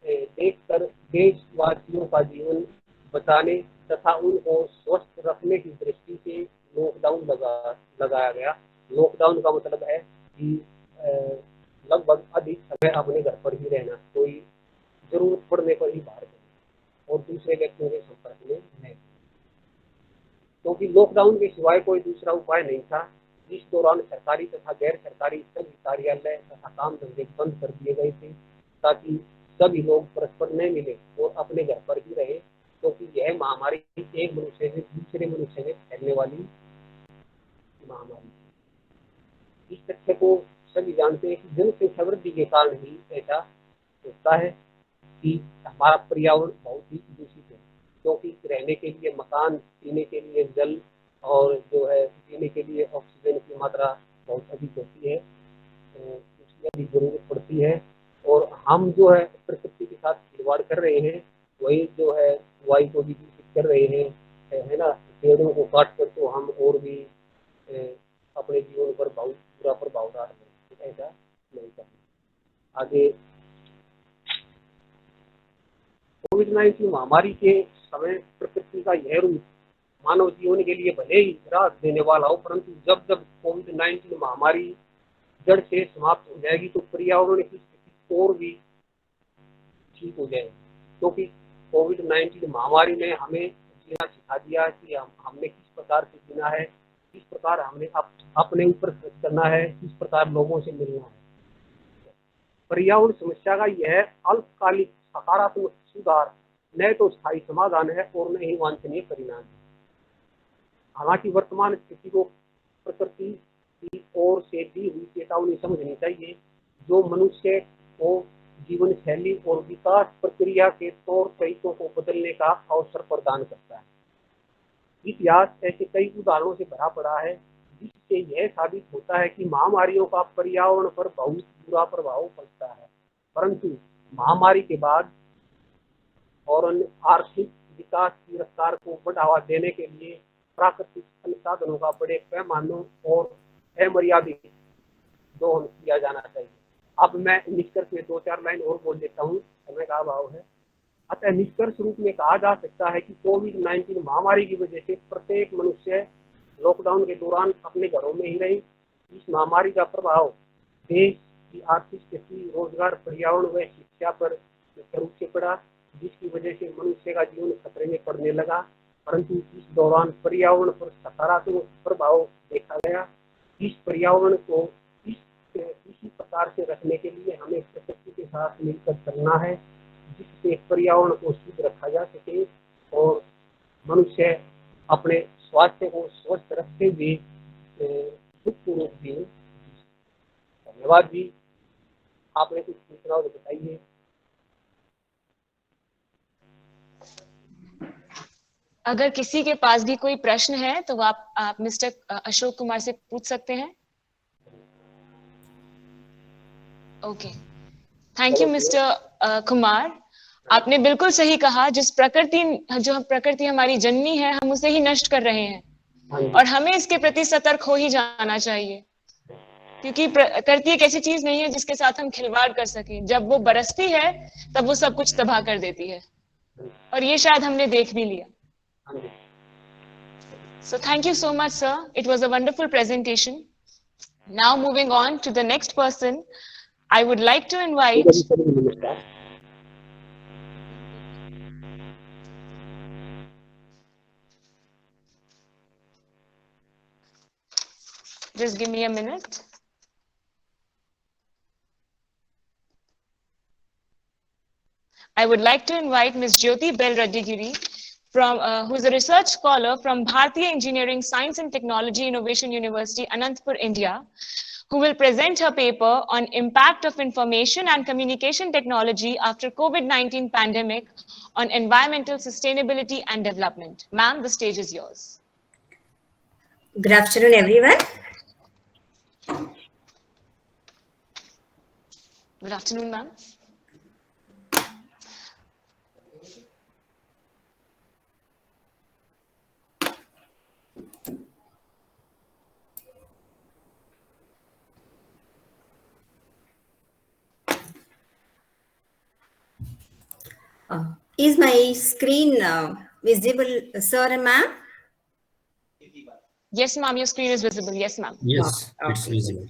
देखकर देशवासियों का जीवन बचाने तथा उनको स्वस्थ रखने की दृष्टि से लॉकडाउन लगाया गया। लॉकडाउन का मतलब है कि लगभग अधिक समय अपने घर पर ही रहना, कोई जरूरत पड़ने पर ही बाहर जाना और दूसरे व्यक्तियों के संपर्क में नहीं, क्योंकि लॉकडाउन के सिवाय कोई दूसरा उपाय नहीं था। जिस दौरान सरकारी तथा गैर सरकारी सभी कार्यालय तथा काम धंधे बंद कर दिए गए थे ताकि सभी लोग परस्पर न मिले और अपने घर पर ही रहे, क्योंकि यह महामारी एक मनुष्य से दूसरे मनुष्य में फैलने वाली महामारी। इस तथ्य को सभी जानते हैं कि जनसंख्या वृद्धि के कारण ही ऐसा होता है कि हमारा पर्यावरण बहुत ही दूषित है, क्योंकि रहने के लिए मकान, पीने के लिए जल और जो है पीने के लिए ऑक्सीजन की मात्रा बहुत अधिक होती है, उसकी अधिक जरूरत पड़ती है। और हम जो है प्रकृति के साथ खिलवाड़ कर रहे हैं, वही जो है वायु को भी दूषित कर रहे हैं, है ना। पेड़ों को काट कर तो हम और भी अपने जीवन पर बहुत बुरा प्रभाव डाल रहे हैं, ऐसा नहीं करना। आगे कोविड-19 महामारी के समय प्रकृति का यह रूप मानव जीवन के लिए भले ही राहत देने वाला हो, परंतु जब जब कोविड-19 महामारी जड़ से समाप्त हो जाएगी तो पर्यावरण की स्थिति और भी ठीक हो जाएगी, क्योंकि कोविड-19 महामारी ने हमें जीना सिखा दिया कि हमने किस प्रकार से जीना है, किस प्रकार हमने अपने ऊपर खर्च करना है, किस प्रकार लोगों से मिलना है। पर्यावरण समस्या का यह अल्पकालिक सकारात्मक सुधार न तो स्थायी समाधान है और न ही वांछनीय परिणाम है। हालांकि वर्तमान स्थिति को प्रकृति की ओर से दी हुई चेतावनी समझनी चाहिए, जो मनुष्य को जीवन शैली और विकास प्रक्रिया के तौर तरीकों को बदलने का अवसर प्रदान करता है। इतिहास ऐसे कई उदाहरणों से भरा पड़ा है जिससे यह साबित होता है कि महामारियों का पर्यावरण पर बहुत बुरा प्रभाव पड़ता है, परंतु महामारी के बाद और आर्थिक विकास की रफ्तार को बढ़ावा देने के लिए प्राकृतिक संसाधनों का बड़े पैमानों और अमर्यादित दोहन किया जाना चाहिए। अब मैं निष्कर्ष में 2-4 लाइन और बोल देता हूँ, समय का अभाव है। अतः निष्कर्ष रूप में कहा जा सकता है कि कोविड-19 महामारी की वजह से प्रत्येक मनुष्य लॉकडाउन के दौरान अपने घरों में ही रही। इस महामारी का प्रभाव देश की आर्थिक स्थिति, रोजगार, पर्यावरण व शिक्षा पर मुख्य रूप से पड़ा, जिसकी वजह से मनुष्य का जीवन खतरे में पड़ने लगा। परंतु इस दौरान पर्यावरण पर सकारात्मक प्रभाव देखा गया। इस पर्यावरण को इसी प्रकार से रखने के लिए हमें प्रकृति के साथ मिलकर चलना है, जिससे पर्यावरण को शुद्ध रखा जा सके और मनुष्य अपने स्वास्थ्य को स्वस्थ रखते हुए सुखपूर्वक जीवन। धन्यवाद जी, आपने कुछ सूचना बताइए। अगर किसी के पास भी कोई प्रश्न है तो आप मिस्टर अशोक कुमार से पूछ सकते हैं। Okay, thank you mister Kumar. आपने बिल्कुल सही कहा, जो प्रकृति हमारी जननी है, हम उसे ही नष्ट कर रहे हैं और हमें इसके प्रति सतर्क हो ही जाना चाहिए, क्योंकि प्रकृति एक ऐसी चीज नहीं है जिसके साथ हम खिलवाड़ कर सकें। जब वो बरसती है तब वो सब कुछ तबाह कर देती है, और ये शायद हमने देख भी लिया। So thank you so much, sir. It was a wonderful presentation. Now moving on to the next person, I would like to invite just give me a minute. I would like to invite Ms. Jyoti Bell Radigiri, who is a research scholar from Bharatiya Engineering, Science and Technology Innovation University, Anantapur, India, who will present her paper on impact of information and communication technology after COVID-19 pandemic on environmental sustainability and development. Ma'am, the stage is yours. Good afternoon, everyone. Good afternoon, ma'am. Is my screen visible, sir and ma'am? Yes, ma'am, your screen is visible. Yes, ma'am. Yes, Okay. it's visible.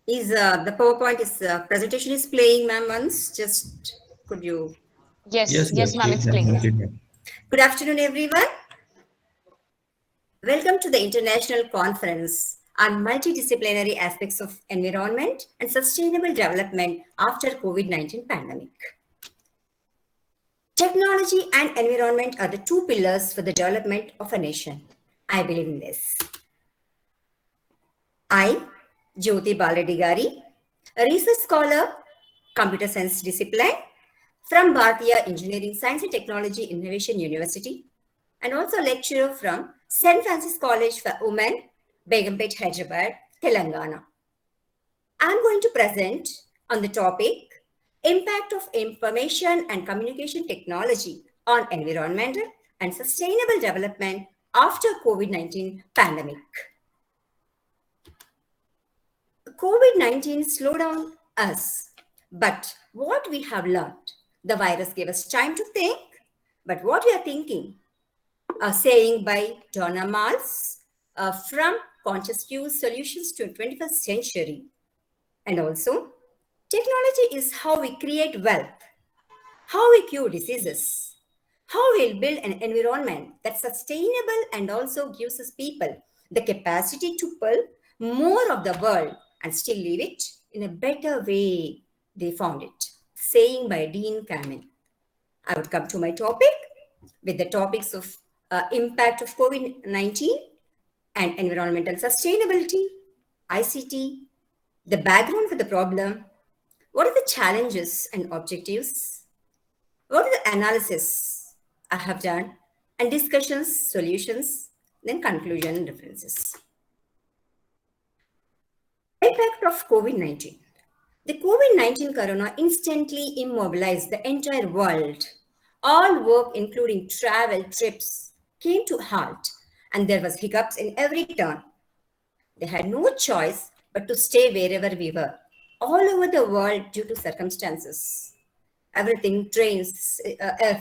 Is the PowerPoint presentation is playing, ma'am? Once, just could you? Yes, ma'am, it's playing. Good afternoon, everyone. Welcome to the International Conference on Multidisciplinary Aspects of Environment and Sustainable Development after COVID-19 Pandemic. Technology and environment are the two pillars for the development of a nation. I believe in this. I, Jyoti Baladigari, a research scholar, computer science discipline from Bharatiya Engineering Science and Technology Innovation University, and also lecturer from St. Francis College for Women, Begumpet, Hyderabad, Telangana. I'm going to present on the topic Impact of Information and Communication Technology on Environmental and Sustainable Development after COVID-19 Pandemic. COVID-19 slowed down us, but what we have learned, the virus gave us time to think, but what we are thinking, a saying by Donna Mars from Conscious Use Solutions to 21st Century. And also, technology is how we create wealth, how we cure diseases, how we'll build an environment that's sustainable and also gives us people the capacity to pull more of the world and still leave it in a better way they found it. Saying by Dean Kamen. I would come to my topic with the topics of impact of COVID-19 and environmental sustainability, ICT, the background for the problem, what are the challenges and objectives, what are the analysis I have done, and discussions, solutions, then conclusion and references. Impact of COVID-19. The COVID-19 corona instantly immobilized the entire world. All work, including travel, trips, came to halt, and there was hiccups in every turn. They had no choice but to stay wherever we were, all over the world due to circumstances. Everything, trains,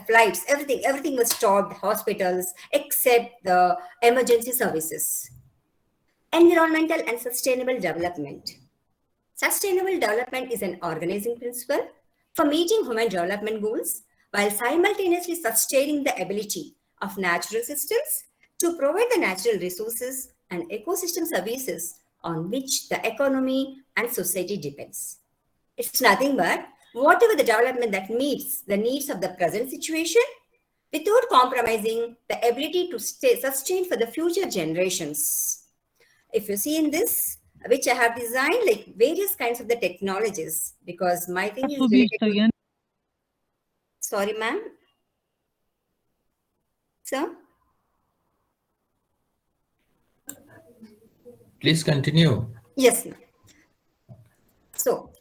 flights, everything was stopped, hospitals, except the emergency services. Environmental and sustainable development. Sustainable development is an organizing principle for meeting human development goals while simultaneously sustaining the ability of natural systems to provide the natural resources and ecosystem services on which the economy and society depends. It's nothing but whatever the development that meets the needs of the present situation without compromising the ability to sustain for the future generations. If you see in this, which I have designed like various kinds of the technologies, because my thing is related to... Sorry, ma'am. Sir? Please continue. Yes, ma'am. So,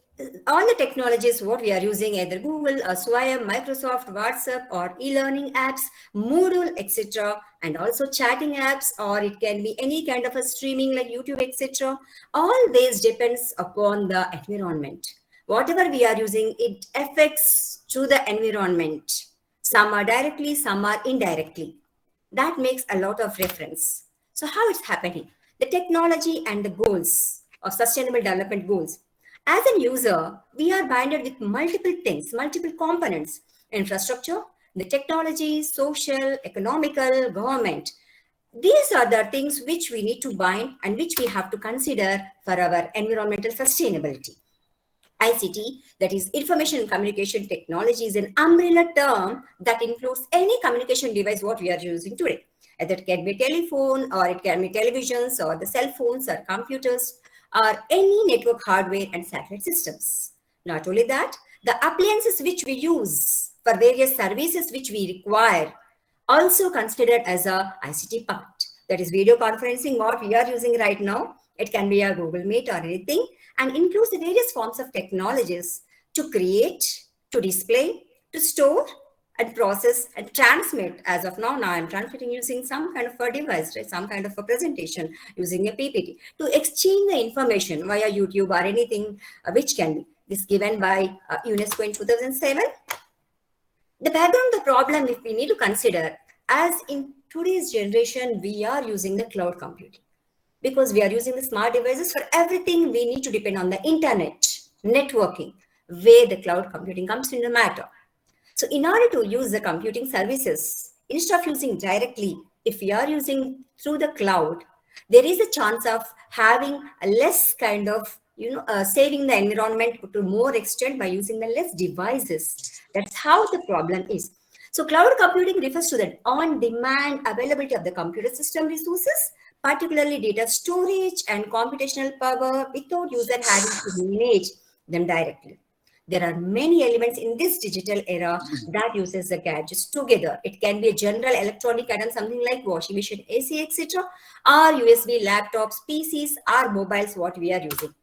all the technologies what we are using, either Google or Soya, Microsoft, WhatsApp, or e-learning apps, Moodle, etc., and also chatting apps, or it can be any kind of a streaming like YouTube, etc. All this depends upon the environment. Whatever we are using, it affects to the environment. Some are directly, some are indirectly. That makes a lot of reference. So how it's happening? The technology and the goals of sustainable development goals. As a user, we are binded with multiple things, multiple components, infrastructure, the technology, social, economical, government. These are the things which we need to bind and which we have to consider for our environmental sustainability. ICT, that is Information and Communication Technology, is an umbrella term that includes any communication device what we are using today. Either it can be telephone, or it can be televisions, or the cell phones, or computers, or any network hardware and satellite systems. Not only that, the appliances which we use for various services which we require also considered as a ICT part. That is video conferencing, what we are using right now. It can be a Google Meet or anything, and includes the various forms of technologies to create, to display, to store, and process and transmit. As of now I'm transmitting using some kind of a device, right? Some kind of a presentation using a PPT to exchange the information via YouTube or anything which can be. This given by UNESCO in 2007. The background of the problem, if we need to consider, as in today's generation, we are using the cloud computing. Because we are using the smart devices for everything, we need to depend on the internet, networking, where the cloud computing comes into matter. So in order to use the computing services, instead of using directly if we are using through the cloud, there is a chance of having a less kind of, saving the environment to more extent by using the less devices. That's how the problem is. So cloud computing refers to the on-demand availability of the computer system resources, particularly data storage and computational power, without user having to manage them directly. There are many elements in this digital era that uses the gadgets together. It can be a general electronic item, something like washing machine, AC, etc., or USB laptops, PCs, or mobiles, what we are using.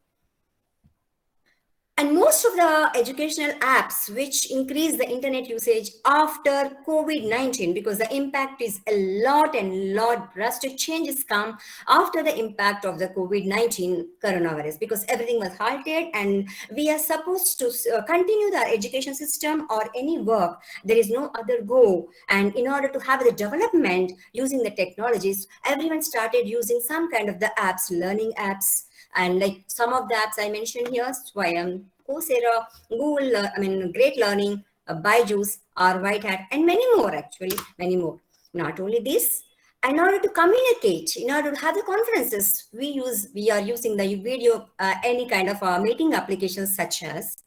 And most of the educational apps which increase the internet usage after COVID-19, because the impact is a lot and lot drastic changes come after the impact of the COVID-19 coronavirus, because everything was halted and we are supposed to continue the education system or any work. There is no other go. And in order to have the development using the technologies, everyone started using some kind of the apps, learning apps. And like some of the apps I mentioned here, Swayam, Coursera, Google, Great Learning, Byju's, or White Hat, and many more actually, many more. Not only this, in order to communicate, in order to have the conferences, we are using the video, any kind of meeting applications such as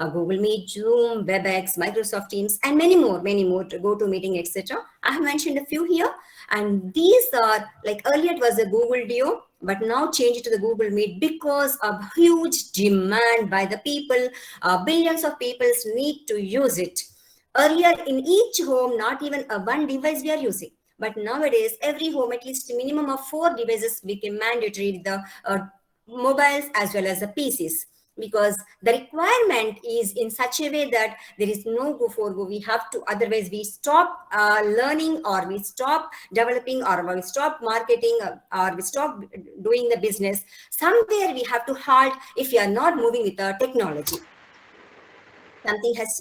Google Meet, Zoom, WebEx, Microsoft Teams, and many more, GoToMeeting, etc. I have mentioned a few here, and these are like earlier it was a Google Duo, but now changed to the Google Meet because of huge demand by the people. Billions of people need to use it. Earlier, in each home, not even one device we are using. But nowadays, every home, at least a minimum of 4 devices became mandatory with the mobiles as well as the PCs. Because the requirement is in such a way that there is no go for go. We have to, otherwise we stop learning, or we stop developing, or we stop marketing, or we stop doing the business. Somewhere we have to halt if we are not moving with the technology. Something has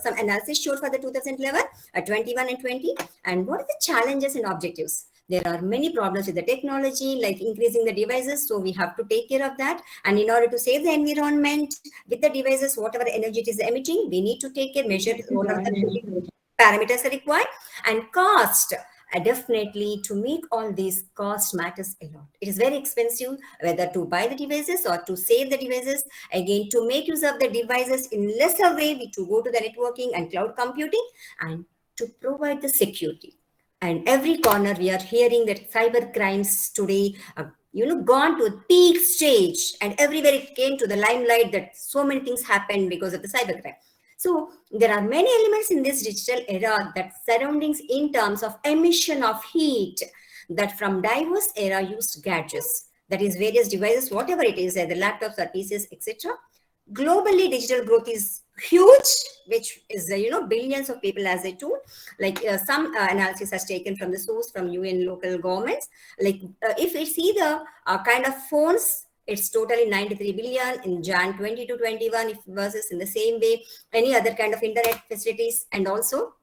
some analysis showed for the 2011, 21 and 20. And what are the challenges and objectives? There are many problems with the technology, like increasing the devices. So we have to take care of that. And in order to save the environment with the devices, whatever energy it is emitting, we need to take care, measure whatever the parameters are required. And cost, definitely to make all these, cost matters a lot. It is very expensive, whether to buy the devices or to save the devices. Again, to make use of the devices in lesser way, we to go to the networking and cloud computing, and to provide the security. And every corner we are hearing that cyber crimes today are, gone to a peak stage, and everywhere it came to the limelight that so many things happened because of the cybercrime. So there are many elements in this digital era that surroundings in terms of emission of heat that from diverse era used gadgets, that is various devices, whatever it is, either laptops or PCs, etc. Globally, digital growth is huge, which is, billions of people as a tool. Like some analysis has taken from the source from UN local governments. Like if we see the kind of phones, it's totally 93 billion in Jan 2021 versus in the same way, any other kind of internet facilities and also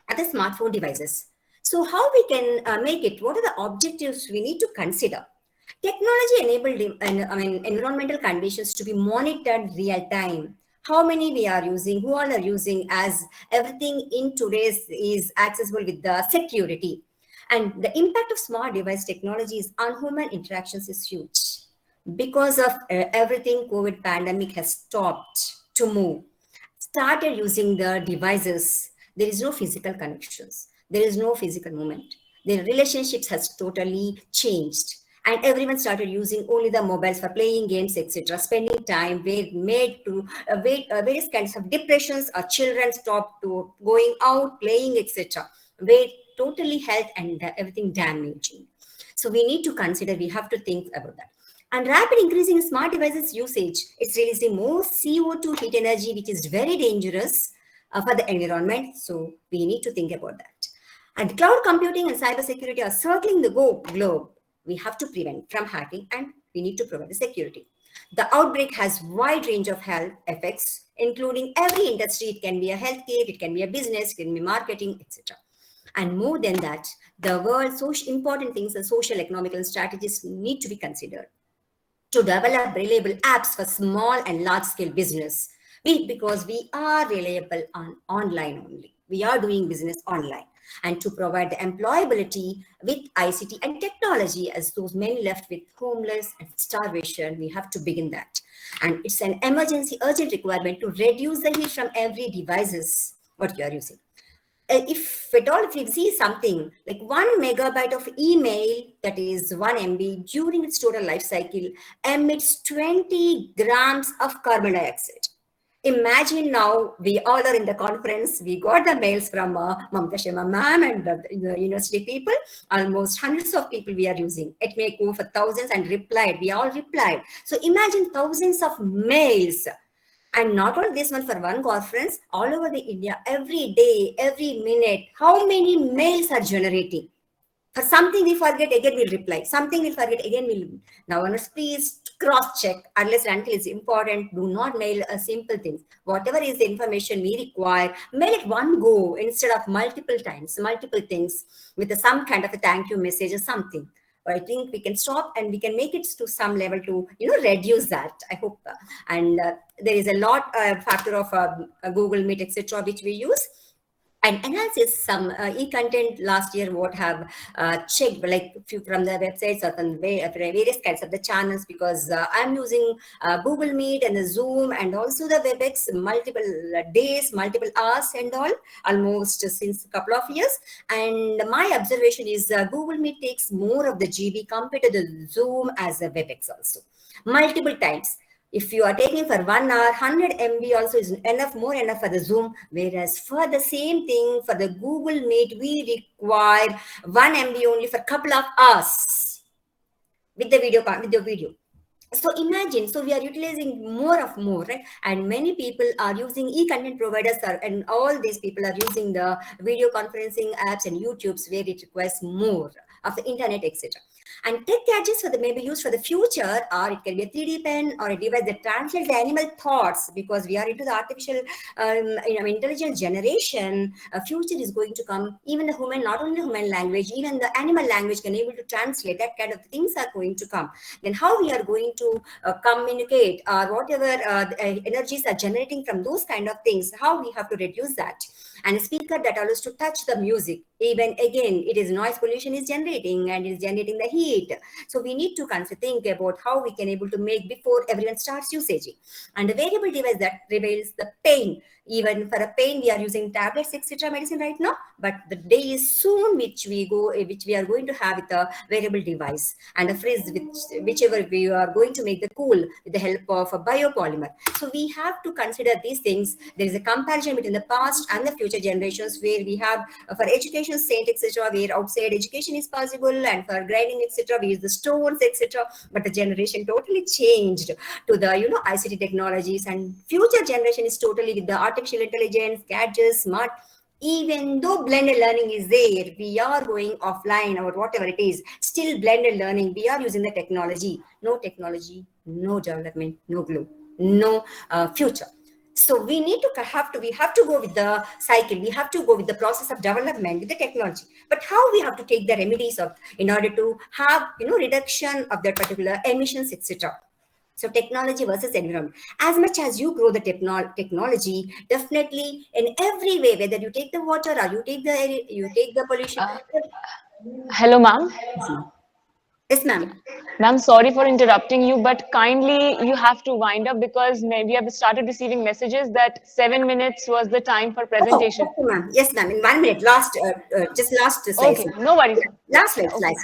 other smartphone devices. So how we can make it? What are the objectives we need to consider? Technology enabled environmental conditions to be monitored real time. How many we are using, who all are using, as everything in today's is accessible with the security. And the impact of smart device technologies on human interactions is huge. Because of everything, COVID pandemic has stopped to move. Started using the devices. There is no physical connections. There is no physical movement. The relationships has totally changed. And everyone started using only the mobiles for playing games, etc. Spending time made to various kinds of depressions, or children stopped to going out, playing, etc. Where totally health and everything damaging. So we need to consider, we have to think about that. And rapid increasing in smart devices usage, it's releasing more CO2 heat energy, which is very dangerous for the environment. So we need to think about that. And cloud computing and cybersecurity are circling the globe. We have to prevent from hacking, and we need to provide the security. The outbreak has wide range of health effects, including every industry. It can be a healthcare, it can be a business, it can be marketing, etc. And more than that, the world's social important things and social economical strategies need to be considered to develop reliable apps for small and large scale business. Because we are reliable on online only. We are doing business online. and to provide the employability with ICT and technology, as those many left with homeless and starvation. We have to begin that. And it's an emergency urgent requirement to reduce the heat from every devices what you are using. If at all, if you see something like 1 megabyte of email, that is 1 MB, during its total life cycle emits 20 grams of carbon dioxide. Imagine now we all are in the conference, we got the mails from Mamta Sharma ma'am and the university people, almost hundreds of people we are using. It may go for thousands and replied, we all replied. So imagine thousands of mails. And not only this one, for one conference, all over the India, every day, every minute, how many mails are generating? For something we forget, again we'll reply. Something we forget, again we'll. Now, please cross-check, unless until it's important. Do not mail a simple thing. Whatever is the information we require, mail it one go instead of multiple times, multiple things with some kind of a thank you message or something. I think we can stop and we can make it to some level to, reduce that. I hope. And there is a lot factor of Google Meet, etc., which we use. And analysis some e-content last year what have checked, like few from the websites or from various kinds of the channels, because I'm using Google Meet and the Zoom and also the WebEx multiple days, multiple hours and all, almost since a couple of years. And my observation is Google Meet takes more of the GB compared to the Zoom as a WebEx also, multiple times. If you are taking for 1 hour, 100 MB also is enough, more enough for the Zoom. Whereas for the same thing, for the Google Meet, we require 1 MB only for a couple of hours with the video. So imagine, so we are utilizing more, right? And many people are using e-content providers, and all these people are using the video conferencing apps and YouTubes where it requires more of the internet, etc. And tech gadgets for the may be used for the future, or it can be a 3D pen or a device that translates the animal thoughts, because we are into the artificial intelligent generation. Future is going to come. Even the human, not only human language, even the animal language can able to translate. That kind of things are going to come. Then how we are going to communicate, or whatever energies are generating from those kind of things, how we have to reduce that. And a speaker that allows to touch the music, even again, it is noise pollution is generating and is generating the heat. So we need to think about how we can able to make before everyone starts usaging. And a variable device that reveals the pain. Even for a pain, we are using tablets, etc. medicine right now, but the day is soon which we are going to have with a variable device, and a fridge whichever we are going to make the cool with the help of a biopolymer. So we have to consider these things. There is a comparison between the past and the future generations, where we have for education saint, etc., where outside education is possible, and for grinding, etc., we use the stones, etc. But the generation totally changed to the ICT technologies, and future generation is totally with the artificial intelligence, gadgets, smart. Even though blended learning is there, we are going offline or whatever it is, still blended learning, we are using the technology. No technology, no development, no glue, no future. So we need to we have to go with the cycle. We have to go with the process of development with the technology. But how we have to take the remedies of in order to have reduction of that particular emissions, etc. So technology versus environment. As much as you grow the technology, definitely in every way, whether you take the water or you take the pollution. Hello, ma'am. Yes, ma'am. Ma'am, sorry for interrupting you, but kindly you have to wind up, because we have started receiving messages that 7 minutes was the time for presentation. Oh, okay, ma'am. Yes, ma'am. In 1 minute, last slide. Okay, no worries. Last slide,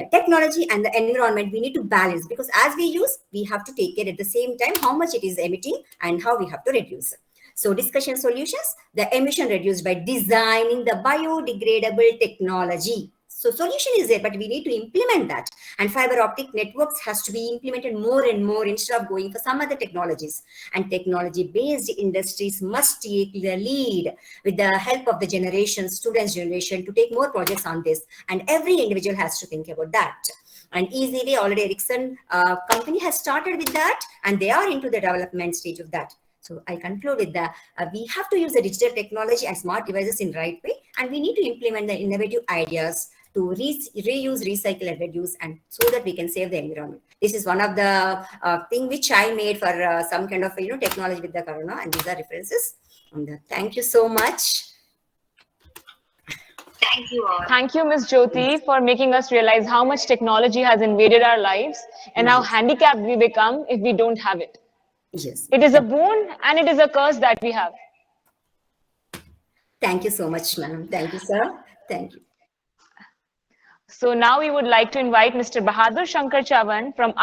technology and the environment, we need to balance, because as we use, we have to take it at the same time, how much it is emitting and how we have to reduce. So discussion solutions, the emission reduced by designing the biodegradable technology. So solution is there, but we need to implement that. And fiber optic networks has to be implemented more and more instead of going for some other technologies. And technology-based industries must take the lead with the help of the students' generation, to take more projects on this. And every individual has to think about that. And easily, already Ericsson company has started with that, and they are into the development stage of that. So I conclude with that we have to use the digital technology and smart devices in right way, and we need to implement the innovative ideas to reuse, recycle, and reduce, and so that we can save the environment. This is one of the thing which I made for some kind of technology with the corona, and these are references. And thank you so much. Thank you, Ms. Jyoti, for making us realize how much technology has invaded our lives and how handicapped we become if we don't have it. Yes. It is a boon and it is a curse that we have. Thank you so much, ma'am. Thank you, sir. Thank you. So now we would like to invite Mr. Bahadur Shankar Chavan from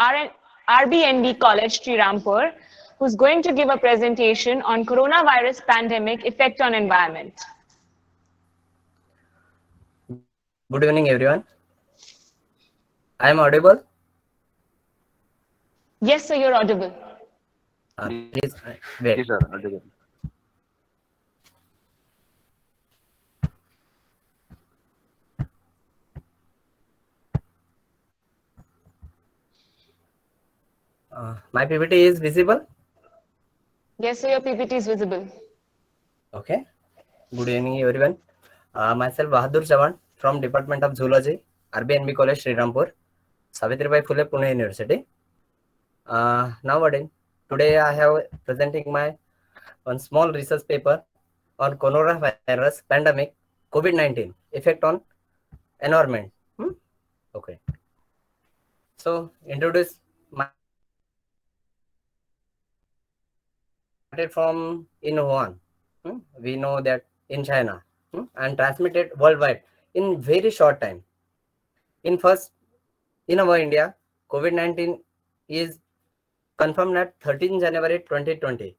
RBND College, Srirampur, who's going to give a presentation on coronavirus pandemic effect on environment. Good evening, everyone. I am audible. Yes, sir, you're audible. Please wait. Yes, sir. Audible. My PPT is visible. Yes, sir, your PPT is visible. Okay. Good evening, everyone. Myself Bahadur Chavan from Department of Zoology, RBNB College, Srirampur, Savitribai Phule, Pune University. Today I have presenting my one small research paper on coronavirus pandemic COVID-19 effect on environment. Okay. So introduce from in Wuhan. We know that in China and transmitted worldwide in very short time. In our India, COVID-19 is confirmed at 13 January 2020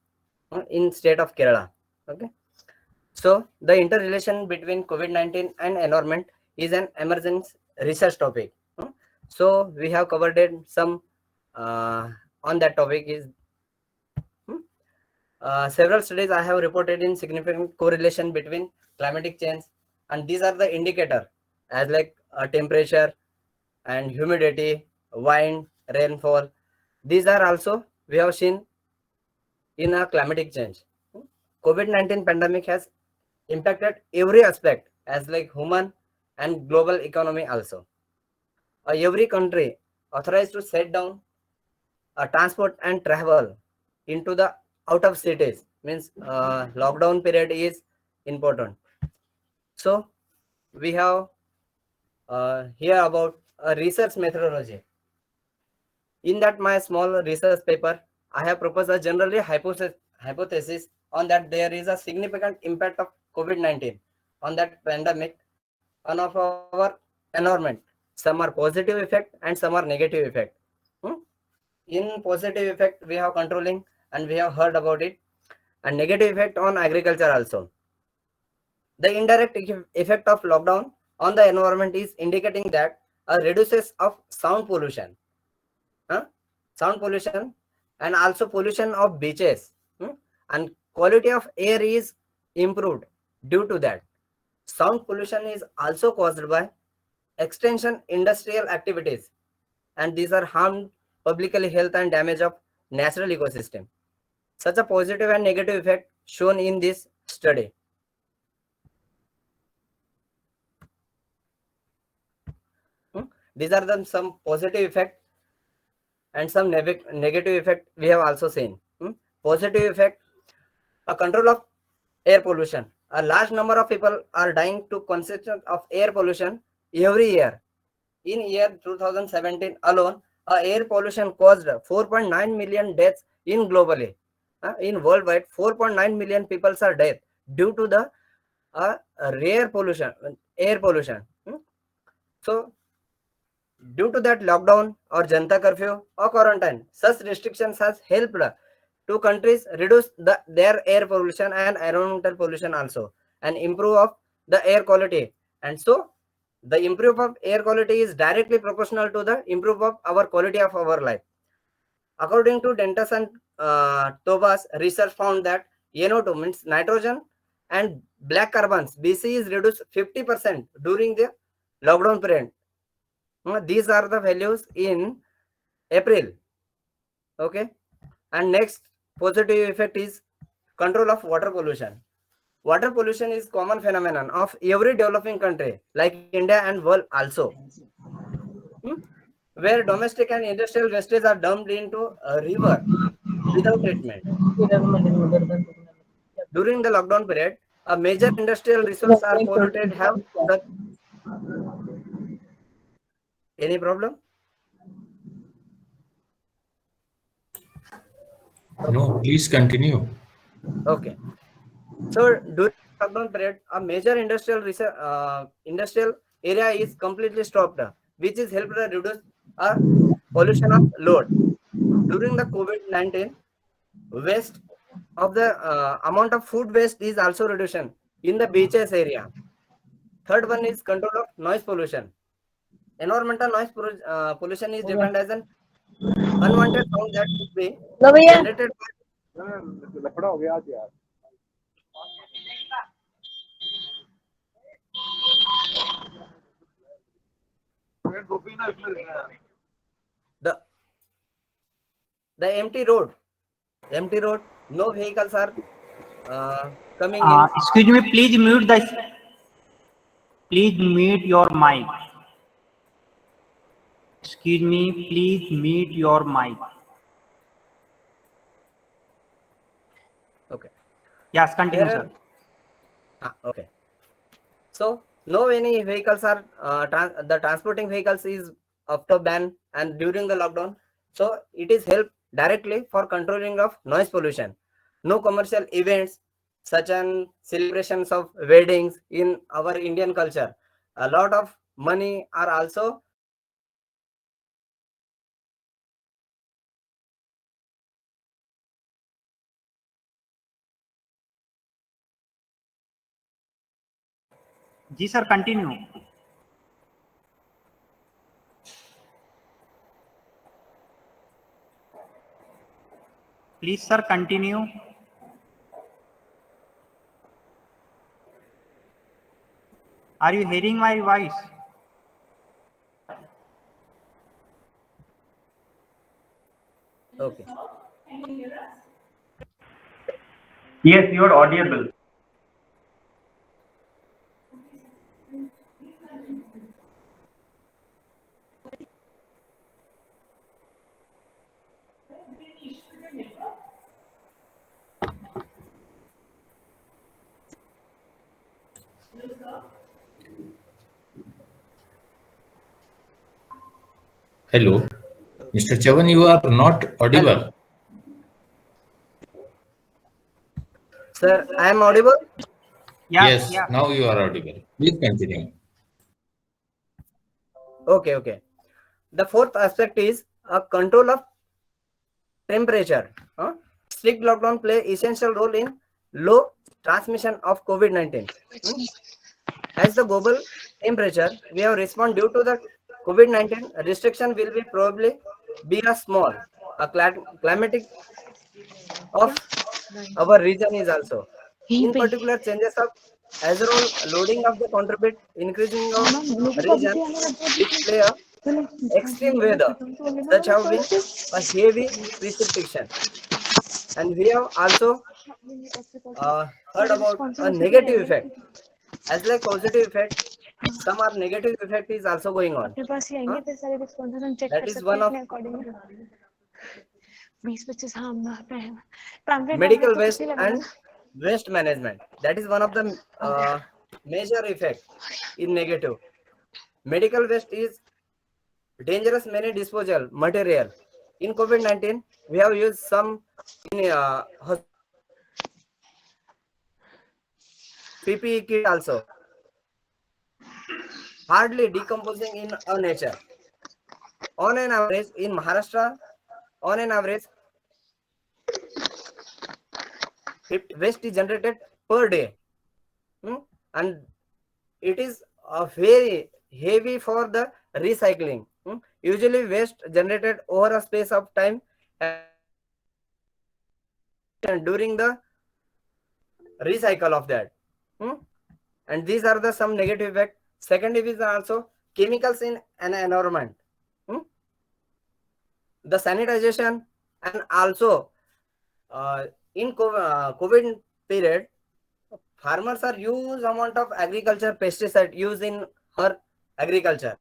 in state of Kerala. Okay. So the interrelation between COVID-19 and environment is an emergent research topic. So we have covered it some on that topic is several studies I have reported in significant correlation between climatic change, and these are the indicator as like temperature and humidity, wind, rainfall. These are also we have seen in a climatic change. COVID-19 pandemic has impacted every aspect as like human and global economy also. Every country authorized to set down transport and travel into the out of cities means lockdown period is important. So we have here about a research methodology. In that my small research paper, I have proposed a generally hypothesis on that there is a significant impact of COVID-19 on that pandemic on of our environment. Some are positive effect and some are negative effect. In positive effect, we have controlling and we have heard about it, and negative effect on agriculture also. The indirect effect of lockdown on the environment is indicating that a reduces of sound pollution, and also pollution of beaches, and quality of air is improved due to that. Sound pollution is also caused by extension industrial activities, and these are harmed publicly health and damage of natural ecosystem. Such a positive and negative effect shown in this study. These are some positive effect and some negative effect we have also seen. Positive effect, a control of air pollution. A large number of people are dying to consequence of air pollution every year. In year 2017 alone, air pollution caused 4.9 million deaths in globally. In worldwide, 4.9 million people are dead due to the rare pollution, air pollution. So, due to that lockdown or Janta curfew or quarantine, such restrictions has helped two countries reduce their air pollution and environmental pollution also, and improve of the air quality. And so, the improve of air quality is directly proportional to the improve of our quality of our life. According to Dentas and Tobas, research found that NO2 means nitrogen and black carbons BC is reduced 50% during the lockdown period. These are the values in April. Okay, and next positive effect is control of water pollution. Water pollution is common phenomenon of every developing country like India and world also, where domestic and industrial wastes are dumped into a river without treatment. During the lockdown period, A major industrial resource are polluted have the any problem? No, please continue. Okay. So during lockdown period, a major industrial area is completely stopped, which is helped to reduce pollution of load. During the COVID-19, waste of the amount of food waste is also reduction in the beaches area. Third one is control of noise pollution. Environmental pollution is defined as an unwanted sound that could be generated the empty road. Empty road, no vehicles are coming in. Excuse me, please mute the. Please mute your mic. Excuse me, please mute your mic. Okay. Yes, continue, sir. Okay. So no any vehicles are the transporting vehicles is up to ban and during the lockdown. So it is help directly for controlling of noise pollution. No commercial events such as celebrations of weddings in our Indian culture. A lot of money are also ji sir, continue. Please sir, continue. Are you hearing my voice? okay. Yes, you are audible. Hello, Mr. Chavan, you are not audible. Hello. Sir, I am audible? Yes, now you are audible. Please continue. Okay, okay. The fourth aspect is a control of temperature. Strict lockdown play essential role in low transmission of COVID-19. As the global temperature, we have responded due to the COVID-19 restriction will be probably be a small. A climatic of our region is also. In particular, changes of azerol loading of the contribute increasing of region which play a extreme weather, such have been a heavy precipitation. And we have also heard about a negative effect. As like positive effect, some are negative effect is also going on. That is one of medical waste and waste management. That is one of the major effect in negative. Medical waste is dangerous many disposal material. In COVID-19, we have used some in PPE kit also. Hardly decomposing in our nature. On an average, in Maharashtra, on an average, waste is generated per day. And it is very heavy for the recycling. Usually waste generated over a space of time and during the recycle of that. And these are the some negative effect. Second is also chemicals in an environment. The sanitization and also in COVID period, farmers are huge amount of agriculture pesticide used in her agriculture.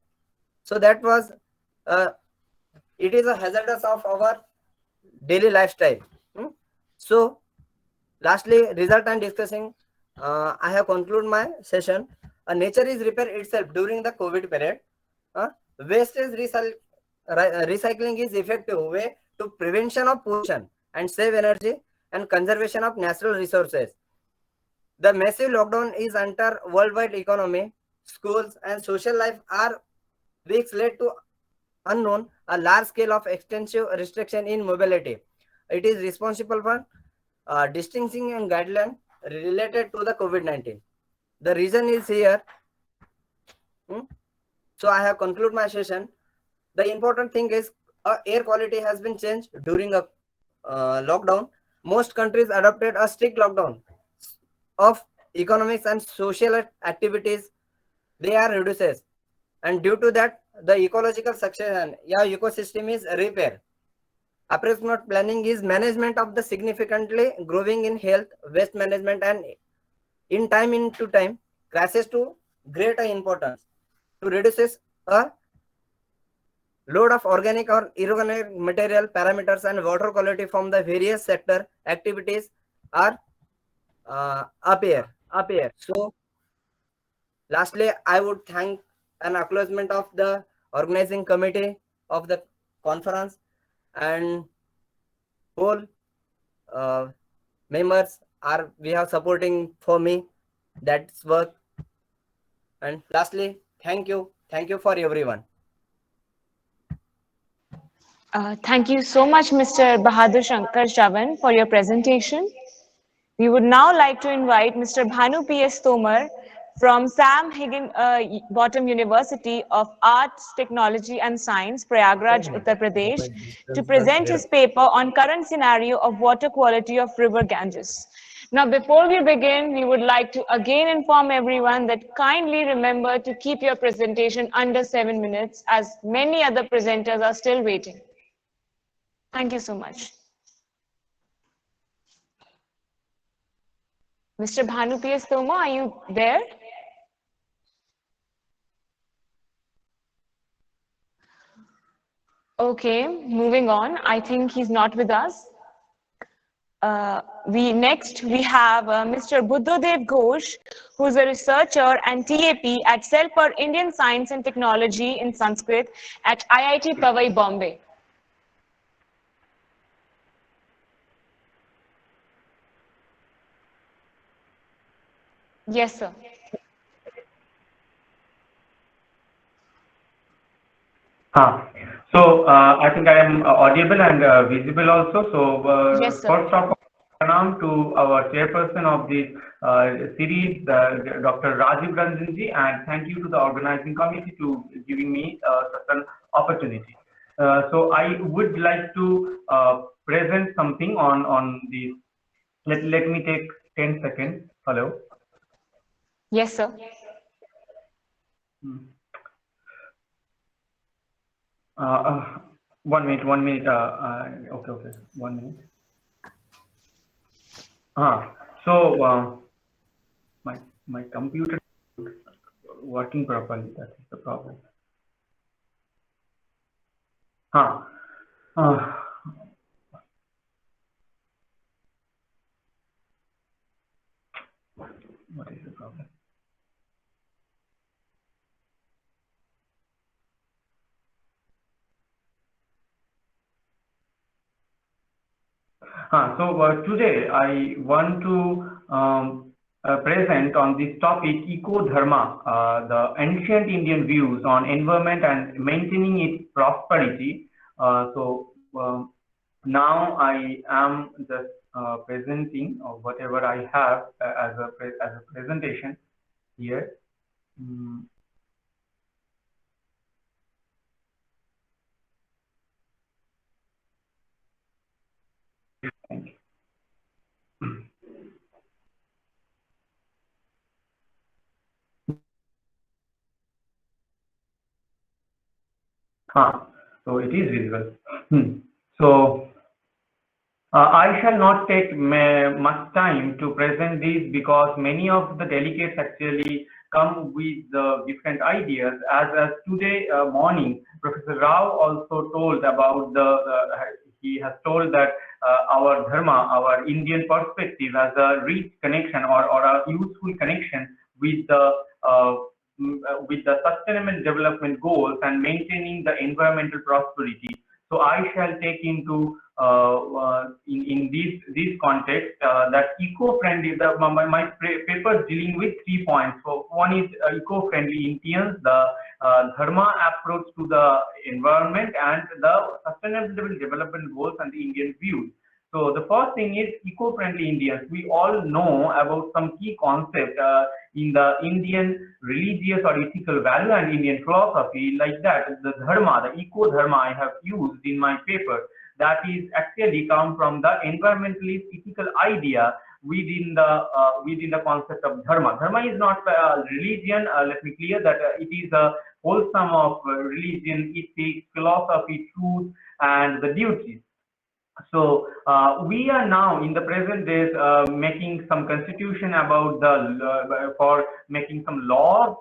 So that was it is a hazardous of our daily lifestyle. So lastly, result and discussing I have concluded my session. Nature is repair itself during the COVID period. Wastage recycling is effective way to prevention of pollution and save energy and conservation of natural resources. The massive lockdown is under worldwide economy, schools and social life are weeks led to unknown a large scale of extensive restriction in mobility. It is responsible for distancing and guideline related to the COVID-19. The reason is here. So I have concluded my session. The important thing is air quality has been changed during a lockdown. Most countries adopted a strict lockdown of economics and social activities. They are reduces, and due to that, the ecological succession, ecosystem is repair. Approximate planning is management of the significantly growing in health, waste management, and in time into time crisis to greater importance to reduces a load of organic or inorganic material parameters and water quality from the various sector activities are appear. So lastly, I would thank an acknowledgement of the organizing committee of the conference and whole members are we have supporting for me that's work. And lastly, thank you for everyone. Thank you so much, Mr. Bahadur Shankar Shravan, for your presentation. We would now like to invite Mr. Bhanu P.S. Tomar from Sam Higginbottom University of Arts, Technology and Science, Prayagraj, Uttar Pradesh, to present his paper on current scenario of water quality of River Ganges. Now, before we begin, we would like to again inform everyone that kindly remember to keep your presentation under 7 minutes, as many other presenters are still waiting. Thank you so much. Mr. Bhanu P.S. Tomar, are you there? Okay, moving on. I think he's not with us. Next we have Mr. Buddhadev Ghosh, who's a researcher and TAP at Cell for Indian Science and Technology in Sanskrit at IIT Powai, Bombay. Yes, sir. So I think I am audible and visible also. So yes, sir. First of all, pranam to our chairperson of this series, Dr. Rajiv Ranjanji, and thank you to the organizing committee to giving me such an opportunity. So I would like to present something on this. Let me take 10 seconds. Hello. Yes, sir. 1 minute. Okay. 1 minute. So my computer is working properly. That is the problem. What is the problem? So today I want to present on this topic eco-dharma, the ancient Indian views on environment and maintaining its prosperity. Now I am just presenting whatever I have as a presentation here. Thank you. So it is visible. So I shall not take much time to present this because many of the delegates actually come with the different ideas. As today morning, Professor Rao also told about he has told that our dharma, our Indian perspective, has a rich connection or a useful connection with the sustainable development goals and maintaining the environmental prosperity. So I shall take into in this context that eco-friendly. My paper dealing with 3 points. So one is eco-friendly Indians, the dharma approach to the environment, and the sustainable development goals and the Indian views. So the first thing is eco-friendly Indians. We all know about some key concepts in the Indian religious or ethical value and Indian philosophy, like that. The dharma, the eco-dharma I have used in my paper, that is actually come from the environmentalist ethical idea within the concept of dharma. Dharma is not a religion. Let me clear that it is a wholesome of religion, ethics, philosophy, truth, and the duties. So we are now in the present days making some constitution about for making some laws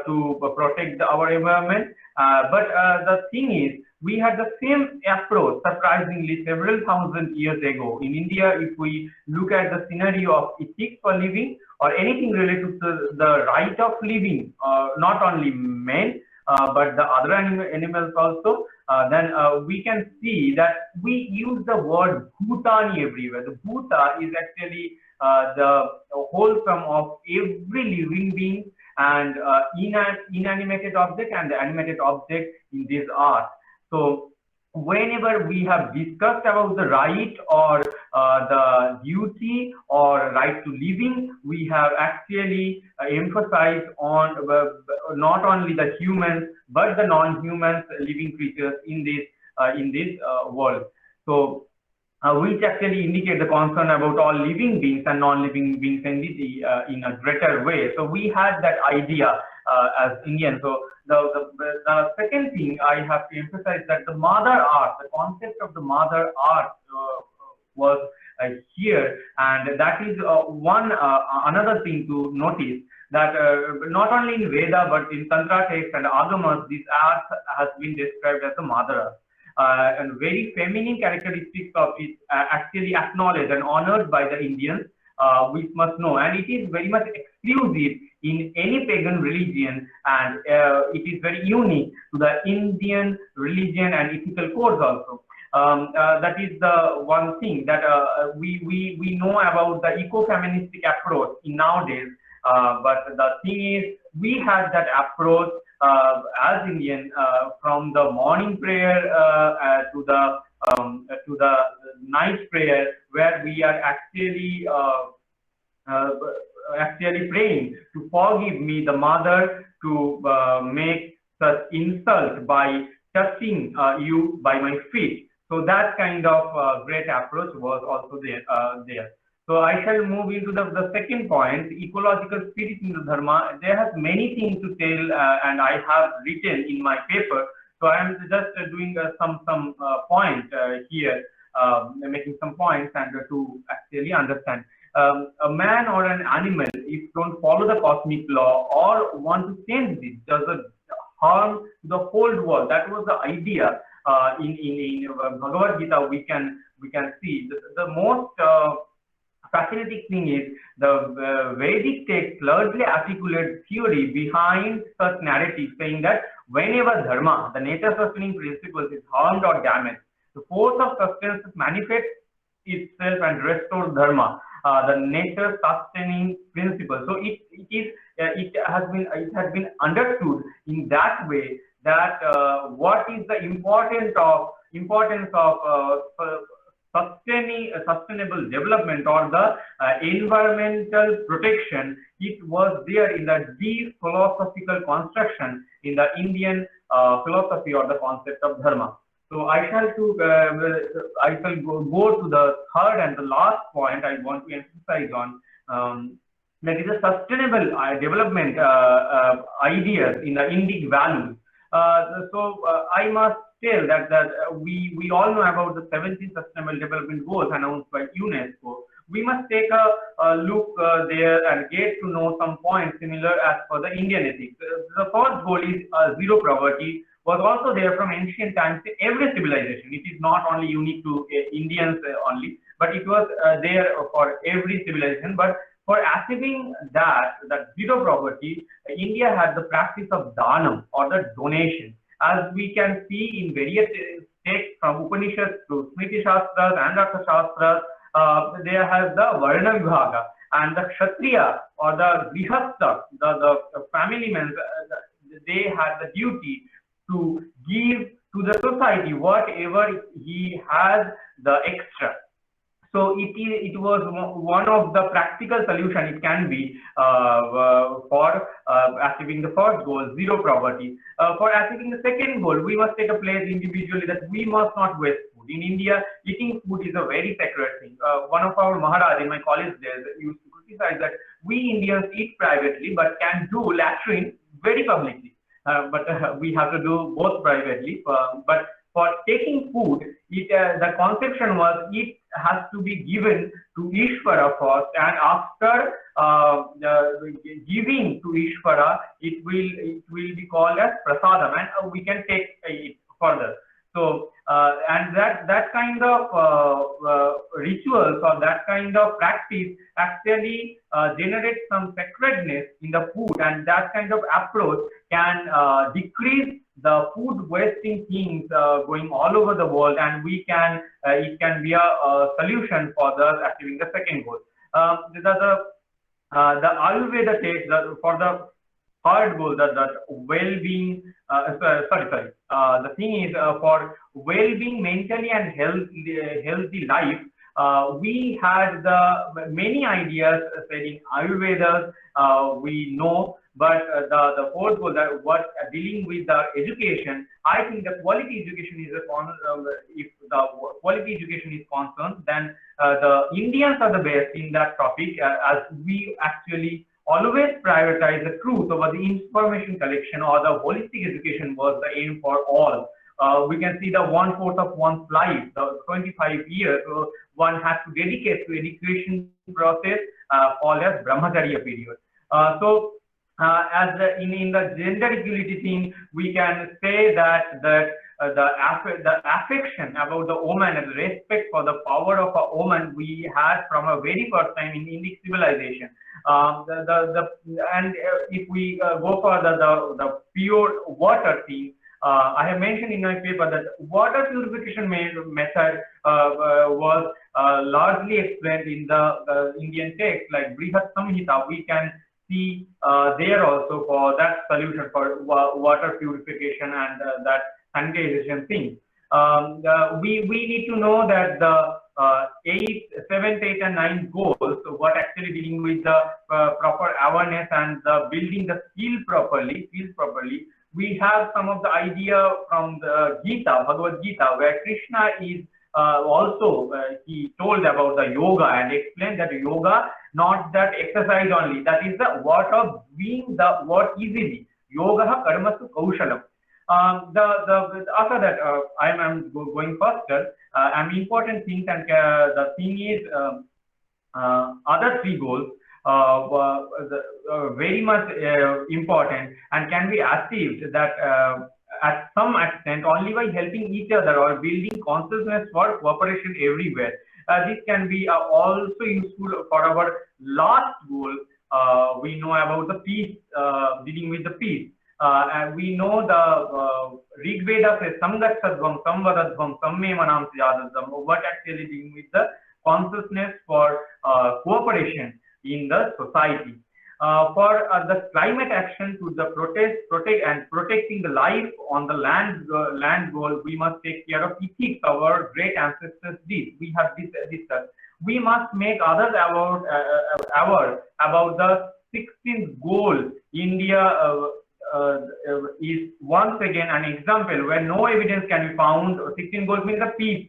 to protect our environment. But the thing is, we had the same approach surprisingly several thousand years ago in India. If we look at the scenario of ethics for living or anything related to the right of living, not only men but the other animals also, then we can see that we use the word bhutani everywhere. The bhuta is actually the wholesome of every living being and inanimated object and the animated object in this art. So whenever we have discussed about the right or the duty or right to living, we have actually emphasized on not only the humans but the non-humans living creatures in this world. So which actually indicate the concern about all living beings and non-living beings in a greater way. So we had that idea as Indians. So the second thing I have to emphasize that the mother art, the concept of the mother art was here, and that is another thing to notice, that not only in Veda but in Tantra texts and Agamas, this art has been described as the mother art. And very feminine characteristics of it actually acknowledged and honored by the Indians, we must know, and it is very much exclusive in any pagan religion, and it is very unique to the Indian religion and ethical codes also. That is the one thing that we know about the eco-feministic approach in nowadays. But the thing is, we had that approach as Indian from the morning prayer to the night prayer, where we are actually praying to forgive me, the mother, to make such insult by touching you by my feet. So that kind of great approach was also there. So I shall move into the second point, ecological spirit in the dharma. There has many things to tell, and I have written in my paper. So I am just doing some point here, making some points and to actually understand. A man or an animal, if don't follow the cosmic law or want to change it, does a harm to the whole world. That was the idea. In Bhagavad Gita, we can see the most fascinating thing is the Vedic text largely articulate theory behind such narrative, saying that whenever dharma, the nature sustaining principles, is harmed or damaged, the force of sustenance manifests itself and restores dharma, the nature sustaining principle. So it has been understood in that way that what is the importance of sustainable development or the environmental protection. It was there in the deep philosophical construction in the Indian philosophy or the concept of dharma. So I shall go to the third and the last point I want to emphasize on. That is a sustainable development ideas in the Indic values. I must tell that we all know about the 17 Sustainable Development Goals announced by UNESCO. We must take a look there and get to know some points similar as for the Indian ethics. The first goal is zero poverty, was also there from ancient times in every civilization. It is not only unique to Indians only, but it was there for every civilization. But for achieving that zero poverty, India had the practice of dhanam, or the donation. As we can see in various texts from Upanishads to Smriti Shastras and Artha Shastras, there has the Varna Vibhaga, and the Kshatriya or the Grihastha, the family men, they had the duty to give to the society whatever he has the extra. So it was one of the practical solution it can be for achieving the first goal, zero poverty. For achieving the second goal, we must take a place individually that we must not waste food. In India, eating food is a very sacred thing. One of our Maharaj in my college days used to criticize that we Indians eat privately but can do latrine very publicly. But we have to do both privately. But for taking food, the conception was it has to be given to Ishvara first, and after giving to Ishvara, it will be called as prasadam, and we can take it further. So, and that kind of rituals or that kind of practice actually generates some sacredness in the food, and that kind of approach can decrease the food wasting things going all over the world, and we can it can be a solution for the achieving the second goal. The Ayurveda takes for the third goal, that well-being. The thing is for well-being, mentally and healthy life. We had the many ideas said in Ayurveda. We know, but the fourth goal, that what dealing with the education, I think the quality education is if the quality education is concerned, then the Indians are the best in that topic, as we actually always prioritize the truth over the information collection, or the holistic education was the aim for all. We can see the 1/4 of one's life, the 25 years, one has to dedicate to education process called as Brahmacharya period. As in the gender equality thing, we can say that the affection about the woman and respect for the power of a woman we had from a very first time in Indic civilization. If we go for the pure water thing, I have mentioned in my paper that water purification method was largely explained in the Indian text like Brihat Samhita. We can see there also for that solution for water purification and that sanitization thing. We need to know that the 7th, 8th, and 9th goals, what actually dealing with the proper awareness and the building the skills properly. We have some of the idea from the Gita, Bhagavad Gita, where Krishna is also he told about the yoga and explained that yoga, not that exercise only, that is the what of doing the work easily. Yoga karmasu kaushalam. After that, I am going faster. Important things, and the thing is other three goals very much important and can be achieved that at some extent only by helping each other or building consciousness for cooperation everywhere. This can be also useful for our last goal. We know about the peace, dealing with the peace. And we know the Rig Veda says Samgat Sadvam, Samvadadvam, Samme Manam Syadadvam, what actually dealing with the consciousness for cooperation in the society. For the climate action to the protecting the life on the land goal, we must take care of ethics our great ancestors did. We have discussed. We must make others aware about the 16th goal. India is once again an example where no evidence can be found. 16 goals means the peace,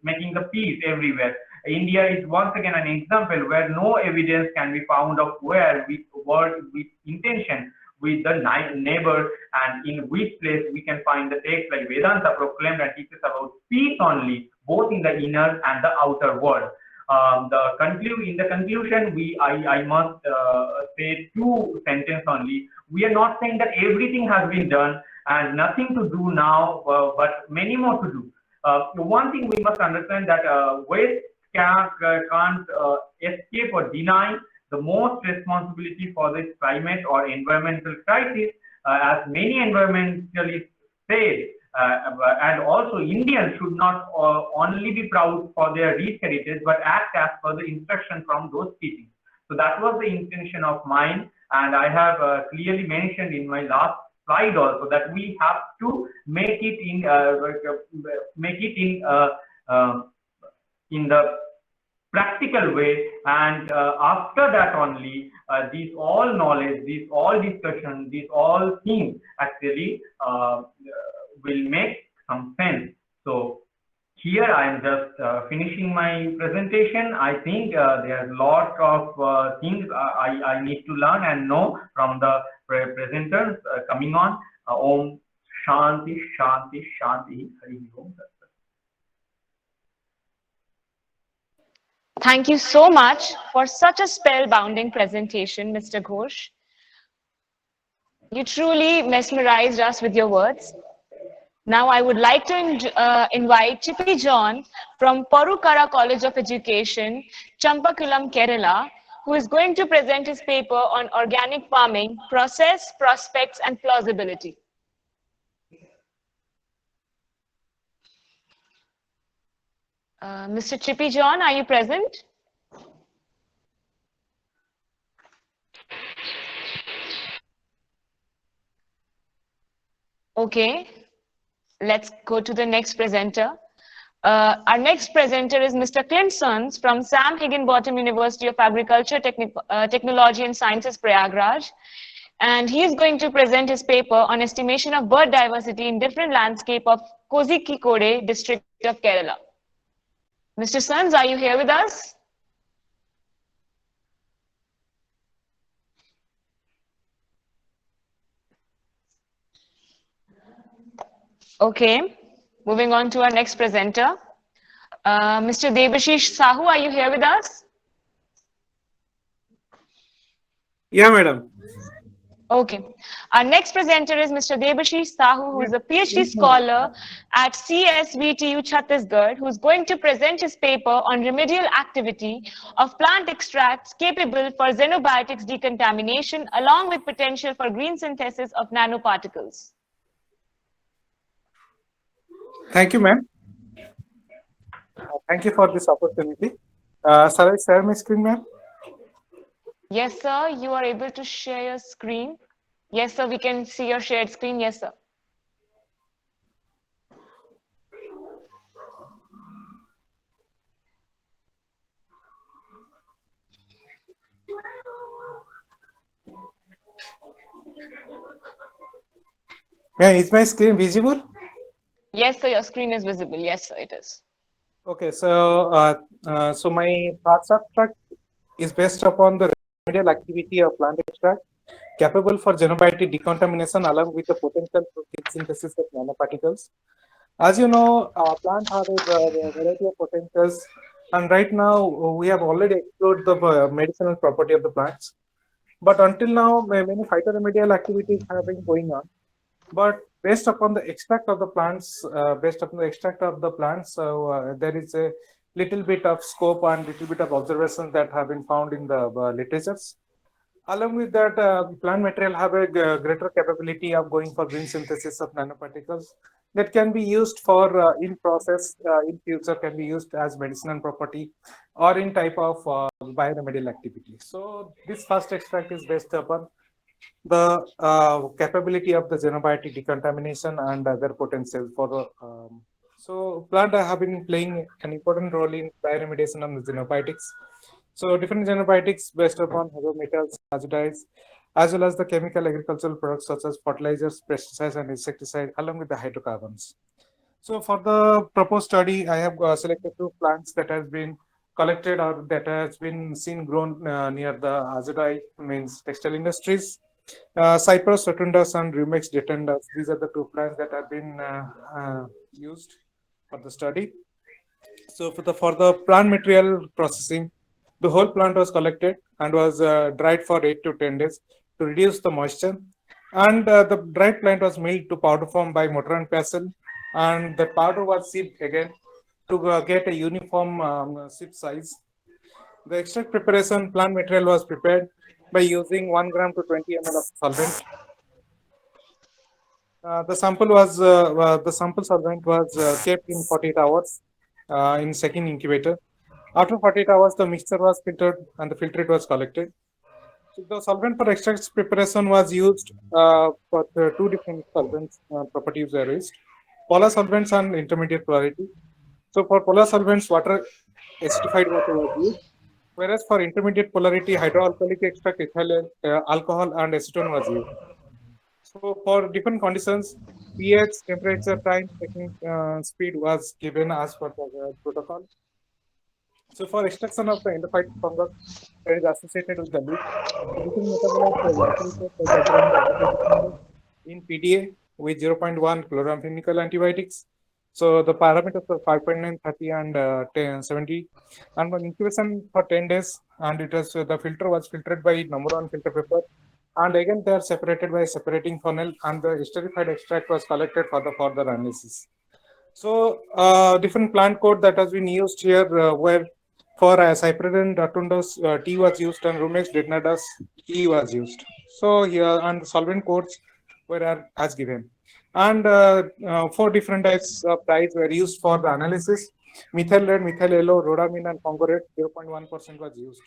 making the peace everywhere. India is once again an example where no evidence can be found of where we work with intention with the neighbor, and in which place we can find the text like Vedanta proclaimed and teaches about peace only, both in the inner and the outer world. In the conclusion, I must say two sentences only. We are not saying that everything has been done. and nothing to do now, but many more to do. One thing we must understand that waste can't escape or deny the most responsibility for this climate or environmental crisis, as many environmentalists say, and also Indians should not only be proud for their rich heritage, but act as per the instruction from those teachings. So that was the intention of mine, and I have clearly mentioned in my last slide also that we have to make it in the practical way, and after that only these all knowledge, these all discussion, these all things actually will make some sense. So here I am just finishing my presentation. I think there's a lot of things I need to learn and know from the presenters coming on. Om Shanti Shanti Shanti Hari Om. Thank you so much for such a spellbinding presentation, Mr. Ghosh. You truly mesmerized us with your words. Now I would like to invite Chippy John from Porukara College of Education, Champakulam, Kerala, who is going to present his paper on organic farming, process, prospects, and plausibility. Mr. Chippy John, are you present? Okay, let's go to the next presenter. Our next presenter is Mr. Clint Sons from Sam Higginbottom University of Agriculture, Technology and Sciences, Prayagraj. And he is going to present his paper on estimation of bird diversity in different landscape of Kozhikode district of Kerala. Mr. Sons, are you here with us? Okay, moving on to our next presenter. Mr. Debashish Sahu, are you here with us? Yeah, madam. Okay. Our next presenter is Mr. Debashish Sahu, who is a PhD scholar at CSVTU Chhattisgarh, who is going to present his paper on remedial activity of plant extracts capable for xenobiotics decontamination, along with potential for green synthesis of nanoparticles. Thank you, ma'am. Thank you for this opportunity. Shall I share my screen, ma'am? Yes, sir. You are able to share your screen. Yes, sir. We can see your shared screen. Yes, sir. Yeah, is my screen visible? Yes, sir. Your screen is visible. Yes, sir. It is. Okay, so so my parts abstract is based upon the remedial activity of plant extract capable for xenobiotic decontamination along with the potential for synthesis of nanoparticles. As you know, plants have a variety of potentials, and right now we have already explored the medicinal property of the plants. But until now, many phytoremedial activities have been going on. But based upon the extract of the plants, there is a little bit of scope and little bit of observations that have been found in the literatures. Along with that, plant material have a greater capability of going for green synthesis of nanoparticles that can be used for in process in future, can be used as medicinal property or in type of bioremedial activity. So this first extract is based upon the capability of the xenobiotic decontamination and other potential for the so plant have been playing an important role in bioremediation of the xenobiotics. So different xenobiotics based upon heavy metals, azidites, as well as the chemical agricultural products such as fertilizers, pesticides, and insecticides, along with the hydrocarbons. So for the proposed study, I have selected two plants that has been collected or that has been seen grown near the azidite, means textile industries. Cyprus rotundus and Rumex detendus. These are the two plants that have been used for the study. So for the plant material processing, the whole plant was collected and was dried for 8 to 10 days to reduce the moisture. And the dried plant was milled to powder form by mortar and pestle, and the powder was sieved again to get a uniform sieve size. The extract preparation plant material was prepared by using 1 gram to 20 ml of solvent. The sample solvent was kept in 48 hours in second incubator. After 48 hours, the mixture was filtered and the filtrate was collected. So the solvent for extract preparation was used for the two different solvents properties were used: polar solvents and intermediate polarity. So for polar solvents, water acidified water was used, whereas for intermediate polarity, hydroalcoholic extract, ethyl alcohol, and acetone was used. So for different conditions, pH, temperature, time, taking speed was given as per the protocol. So for extraction of the endophytic fungus that is associated with the leaf, the different metabolites were evaporated by culturing the endophytic fungus in PDA with 0.1 chloramphenicol antibiotics. So the parameters were 5.9, 30, and 70. And on incubation for 10 days, and it was the filter was filtered by number one filter paper. And again, they are separated by separating funnel, and the esterified extract was collected for the further analysis. So different plant code that has been used here were for Cyprian rotundus T was used and Rumex detenatus E was used. So here and the solvent codes were as given. And four different types of dyes were used for the analysis. Methyl red, methyl yellow, rhodamine, and Congo-red 0.1% was used.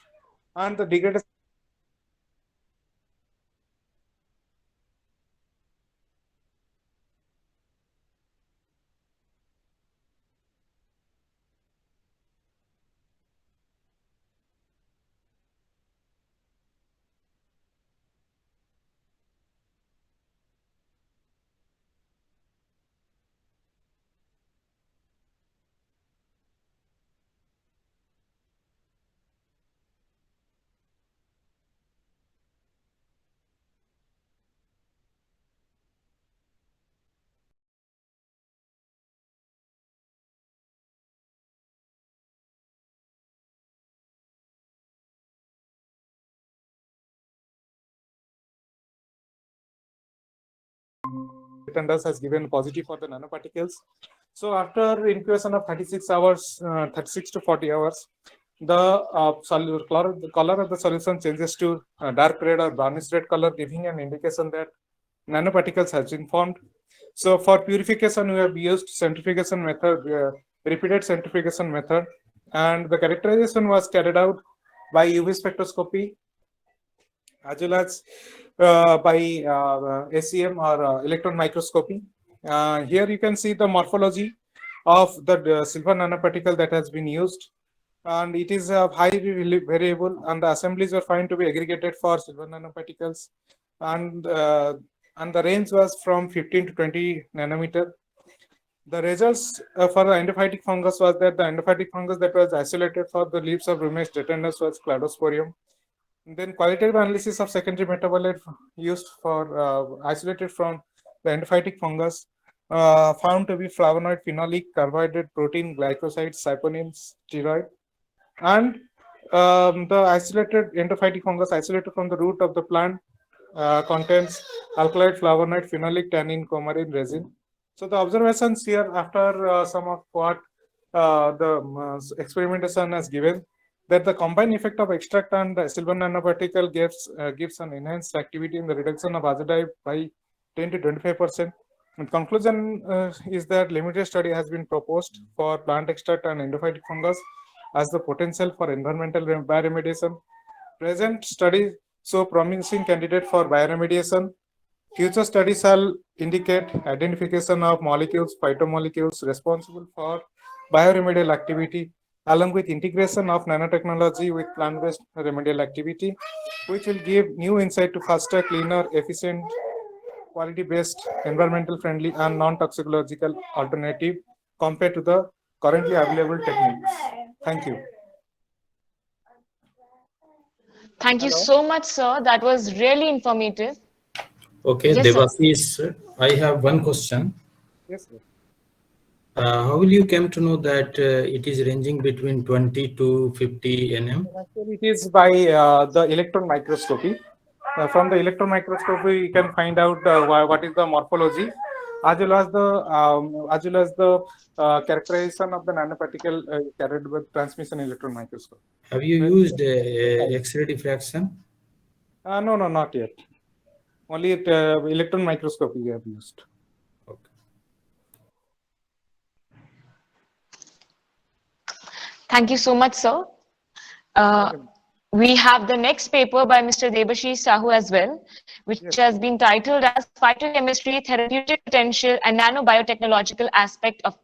And the degradation has given positive for the nanoparticles. So after incubation of 36 hours, 36 to 40 hours, the color of the solution changes to dark red or brownish red color, giving an indication that nanoparticles has been formed. So for purification, we have used centrifugation method, repeated centrifugation method, and the characterization was carried out by UV spectroscopy as well as by SEM or electron microscopy. Here you can see the morphology of the silver nanoparticle that has been used, and it is highly variable, and the assemblies were found to be aggregated for silver nanoparticles, and the range was from 15 to 20 nanometer. The results for the endophytic fungus was that the endophytic fungus that was isolated for the leaves of Rumex detenatus was Cladosporium. Then qualitative analysis of secondary metabolite used for isolated from the endophytic fungus found to be flavonoid, phenolic, carbohydrate, protein, glycosides, saponins, steroid. And the isolated endophytic fungus isolated from the root of the plant contains alkaloid, flavonoid, phenolic, tannin, coumarin, resin. So the observations here after some of what the experimentation has given, that the combined effect of extract and the silver nanoparticle gives an enhanced activity in the reduction of azimuth by 10 to 25%. And conclusion is that limited study has been proposed for plant extract and endophytic fungus as the potential for environmental bioremediation. Present studies show promising candidate for bioremediation. Future studies shall indicate identification of molecules, phytomolecules responsible for bioremedial activity, along with integration of nanotechnology with plant-based remedial activity, which will give new insight to faster, cleaner, efficient, quality-based, environmental friendly, and non-toxicological alternative compared to the currently available techniques. Thank you. Thank you Hello. so much, sir. That was really informative. Okay, Yes, sir. Devasis, I have one question. Yes, sir. How will you come to know that it is ranging between 20 to 50 nm? Actually, it is by the electron microscopy. from the electron microscopy, we can find out what is the morphology, as well as the characterization of the nanoparticle carried with transmission electron microscope. Have you used X-ray diffraction? No, not yet. Only electron microscopy we have used. Okay. Thank you so much, sir. We have the next paper by Mr. Debashish Sahu as well, which has been titled as Phytochemistry, Therapeutic Potential and Nanobiotechnological Aspect of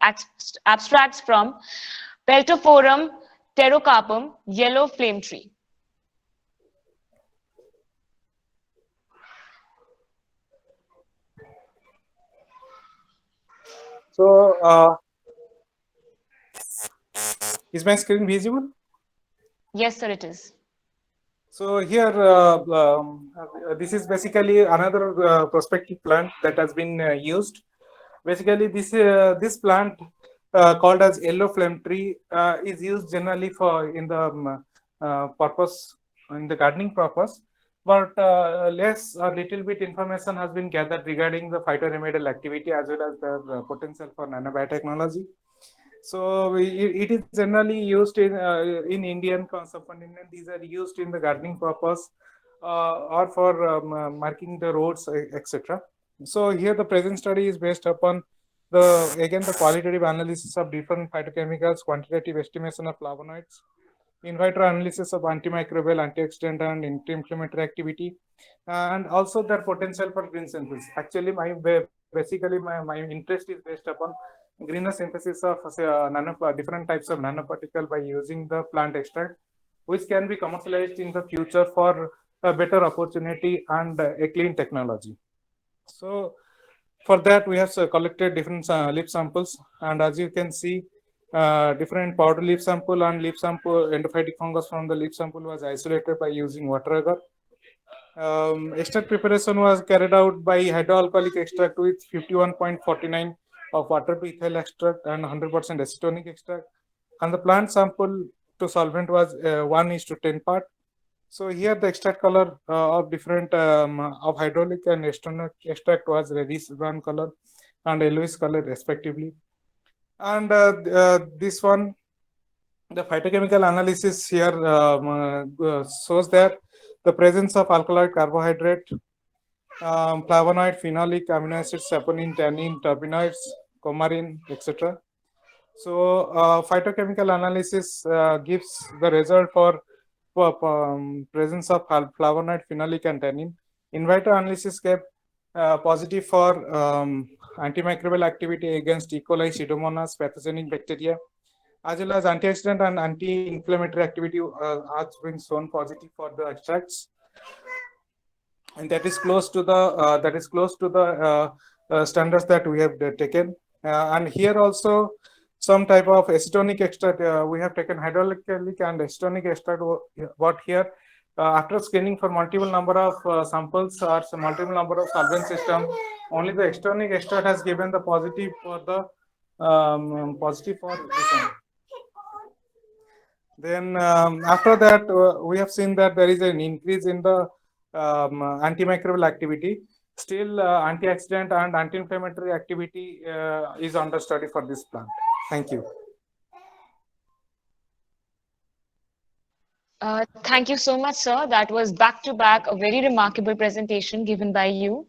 Abstracts from Peltophorum pterocarpum, Yellow Flame Tree. So, is my screen visible? Yes, sir, it is. So here, this is basically another prospective plant that has been used. Basically, this plant called as yellow flame tree is used generally for in the purpose in the gardening purpose, but little bit information has been gathered regarding the phytoremedial activity as well as the potential for nanobiotechnology. So it is generally used in Indian subcontinent. These are used in the gardening purpose or for marking the roads, etc. So here the present study is based upon the qualitative analysis of different phytochemicals, quantitative estimation of flavonoids, in vitro analysis of antimicrobial, antioxidant, and anti-inflammatory activity, and also their potential for green synthesis. Actually, my interest is based upon greener synthesis of different types of nanoparticle by using the plant extract, which can be commercialized in the future for a better opportunity and a clean technology. So for that, we have collected different leaf samples, and as you can see, different powder leaf sample and leaf sample endophytic fungus from the leaf sample was isolated by using water agar. Extract preparation was carried out by hydroalcoholic extract with 51.49 of water to ethyl extract and 100% acetonic extract, and the plant sample to solvent was 1:10 part. So here the extract color of different of hydraulic and acetonic extract was reddish brown color and yellowish color respectively. And this one, the phytochemical analysis here shows that the presence of alkaloid carbohydrate, flavonoid, phenolic, amino acids, saponin, tannin, terpenoids, coumarin, etc. So phytochemical analysis gives the result for presence of flavonoid, phenolic, and tannin. In vitro analysis kept positive for antimicrobial activity against E. coli, Pseudomonas, pathogenic bacteria, as well as antioxidant and anti-inflammatory activity has been shown positive for the extracts, and that is close to the standards that we have taken. And here also some type of acetonic extract we have taken hydraulic and acetonic extract. What here after screening for multiple number of samples or multiple number of solvent system, only the acetonic extract has given the positive for the positive for this one. Then after that, we have seen that there is an increase in the antimicrobial activity. Still, antioxidant and anti-inflammatory activity is under study for this plant. Thank you. Thank you so much, sir. That was back-to-back a very remarkable presentation given by you.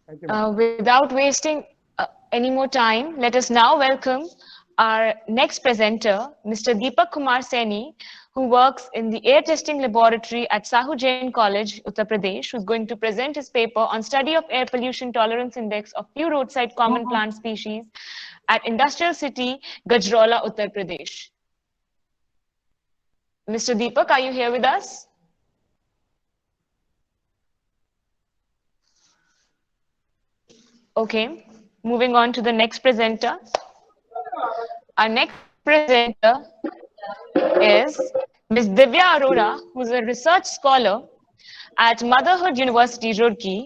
Thank you. Without wasting any more time, let us now welcome our next presenter, Mr. Deepak Kumar Saini, who works in the air testing laboratory at Sahu Jain College, Uttar Pradesh, who's going to present his paper on study of air pollution tolerance index of few roadside common plant species at Industrial City, Gajraula, Uttar Pradesh. Mr. Deepak, are you here with us? Okay, moving on to the next presenter. Our next presenter is Ms. Divya Arora, who's a research scholar at Motherhood University, Roorkee.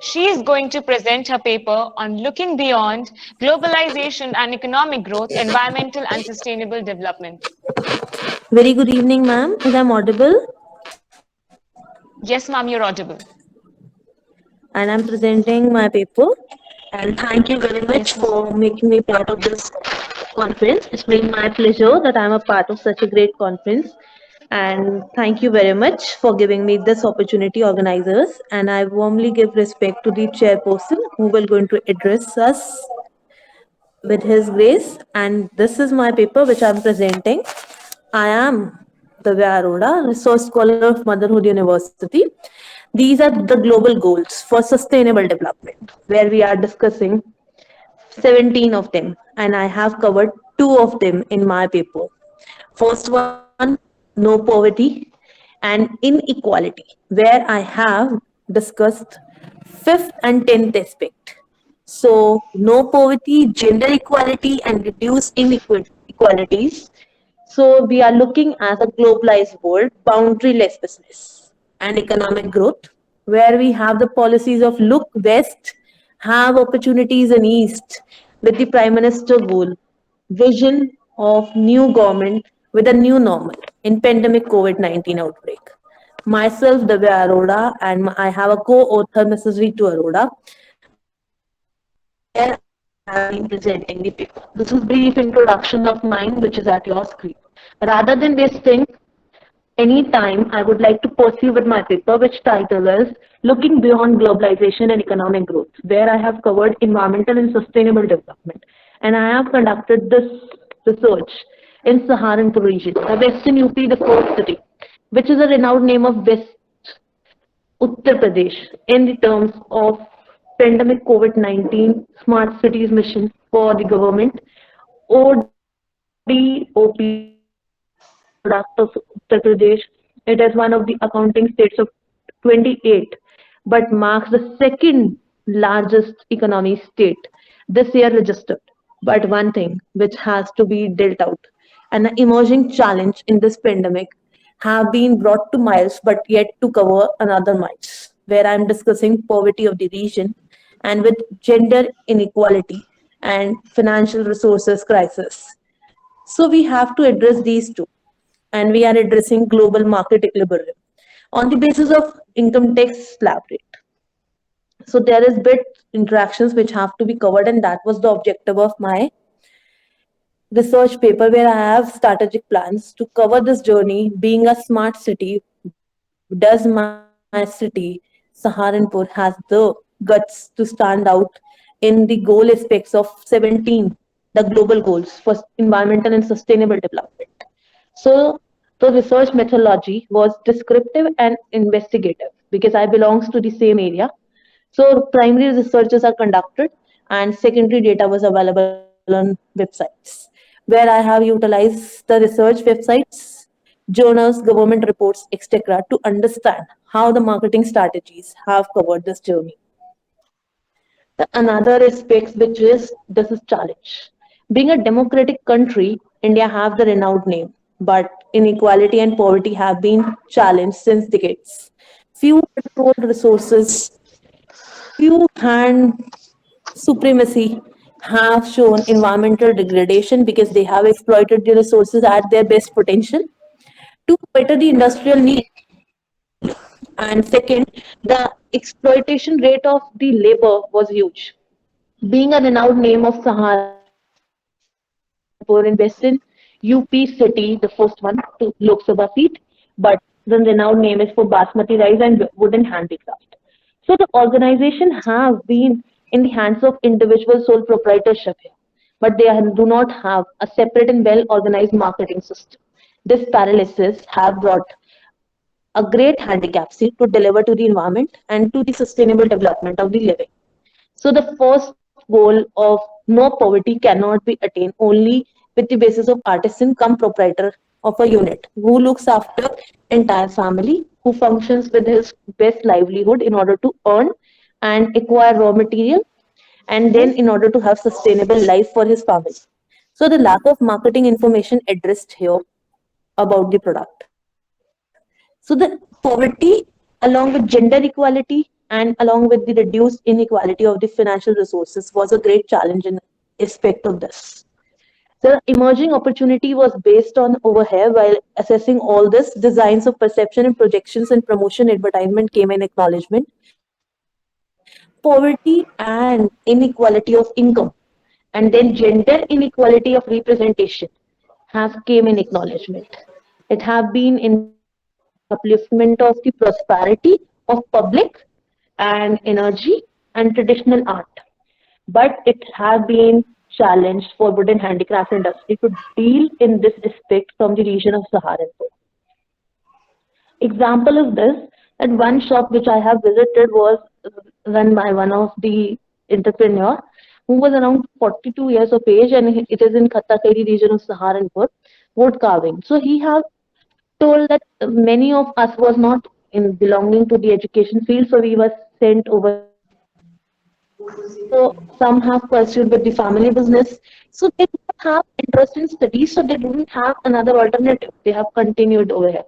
She is going to present her paper on looking beyond globalization and economic growth, environmental and sustainable development. Very good evening, ma'am. Is I audible? Yes, ma'am, you're audible. And I'm presenting my paper. And thank you very much for making me part of this conference. It's been my pleasure that I'm a part of such a great conference. And thank you very much for giving me this opportunity, organizers. And I warmly give respect to the chairperson who will going to address us with his grace. And this is my paper which I'm presenting. I am Divya Arora, resource scholar of Motherhood University. These are the global goals for sustainable development, where we are discussing 17 of them, and I have covered two of them in my paper. First one, no poverty and inequality, where I have discussed fifth and 10th aspect. So, no poverty, gender equality, and reduce inequalities. So, we are looking at a globalized world, boundaryless business, and economic growth, where we have the policies of look west, have opportunities in east, with the Prime Minister goal, vision of new government with a new normal in pandemic COVID-19 outbreak. Myself, Divya Arora, and I have a co-author, Mrs. Ritu Arora, where I have been presenting the paper. This is brief introduction of mine, which is at your screen. Rather than wasting any time, I would like to pursue with my paper, which title is Looking Beyond Globalization and Economic Growth, where I have covered environmental and sustainable development. And I have conducted this research in Saharanpur region, the Western UP, the fourth city, which is a renowned name of West Uttar Pradesh in the terms of pandemic COVID-19 smart cities mission for the government. ODOP product of Uttar Pradesh. It is one of the accounting states of 28, but marks the second largest economy state this year registered. But one thing which has to be dealt out, an emerging challenge in this pandemic have been brought to miles but yet to cover another miles, where I'm discussing poverty of the region and with gender inequality and financial resources crisis. So we have to address these two, and we are addressing global market equilibrium on the basis of income tax slab rate. So there is bit interactions which have to be covered, and that was the objective of my research paper, where I have strategic plans to cover this journey. Being a smart city, does my city Saharanpur has the guts to stand out in the goal aspects of 17, the global goals for environmental and sustainable development. So the research methodology was descriptive and investigative because I belongs to the same area. So primary researches are conducted and secondary data was available on websites, where I have utilized the research websites, journals, government reports, etc. to understand how the marketing strategies have covered this journey. The another aspect which is this is challenge. Being a democratic country, India have the renowned name, but inequality and poverty have been challenged since decades. Few controlled resources, few hand supremacy have shown environmental degradation because they have exploited the resources at their best potential to better the industrial need. And second, the exploitation rate of the labor was huge. Being a renowned name of Saharanpur in Western UP city, the first one to Lok Sabha seat, but the renowned name is for Basmati rice and wooden handicraft. So the organization have been in the hands of individual sole proprietorship here, but they do not have a separate and well organized marketing system. This paralysis have brought a great handicap to deliver to the environment and to the sustainable development of the living. So the first goal of no poverty cannot be attained only with the basis of artisan come proprietor of a unit who looks after entire family, who functions with his best livelihood in order to earn and acquire raw material, and then in order to have sustainable life for his family. So the lack of marketing information addressed here about the product. So the poverty, along with gender equality and along with the reduced inequality of the financial resources, was a great challenge in aspect of this. The emerging opportunity was based on over here while assessing all this designs of perception and projections and promotion advertisement came in acknowledgement. Poverty and inequality of income and then gender inequality of representation have came in acknowledgement. It have been in the upliftment of the prosperity of public and energy and traditional art. But it have been challenged for wood and handicraft industry to deal in this aspect from the region of Saharanpur. Example of this, at one shop which I have visited was run by one of the entrepreneur who was around 42 years of age and it is in Khattakari region of Saharanpur, wood carving. So he have told that many of us was not in belonging to the education field, so we were sent over here. So some have pursued with the family business. So they don't have interest in studies, so they don't have another alternative. They have continued over here.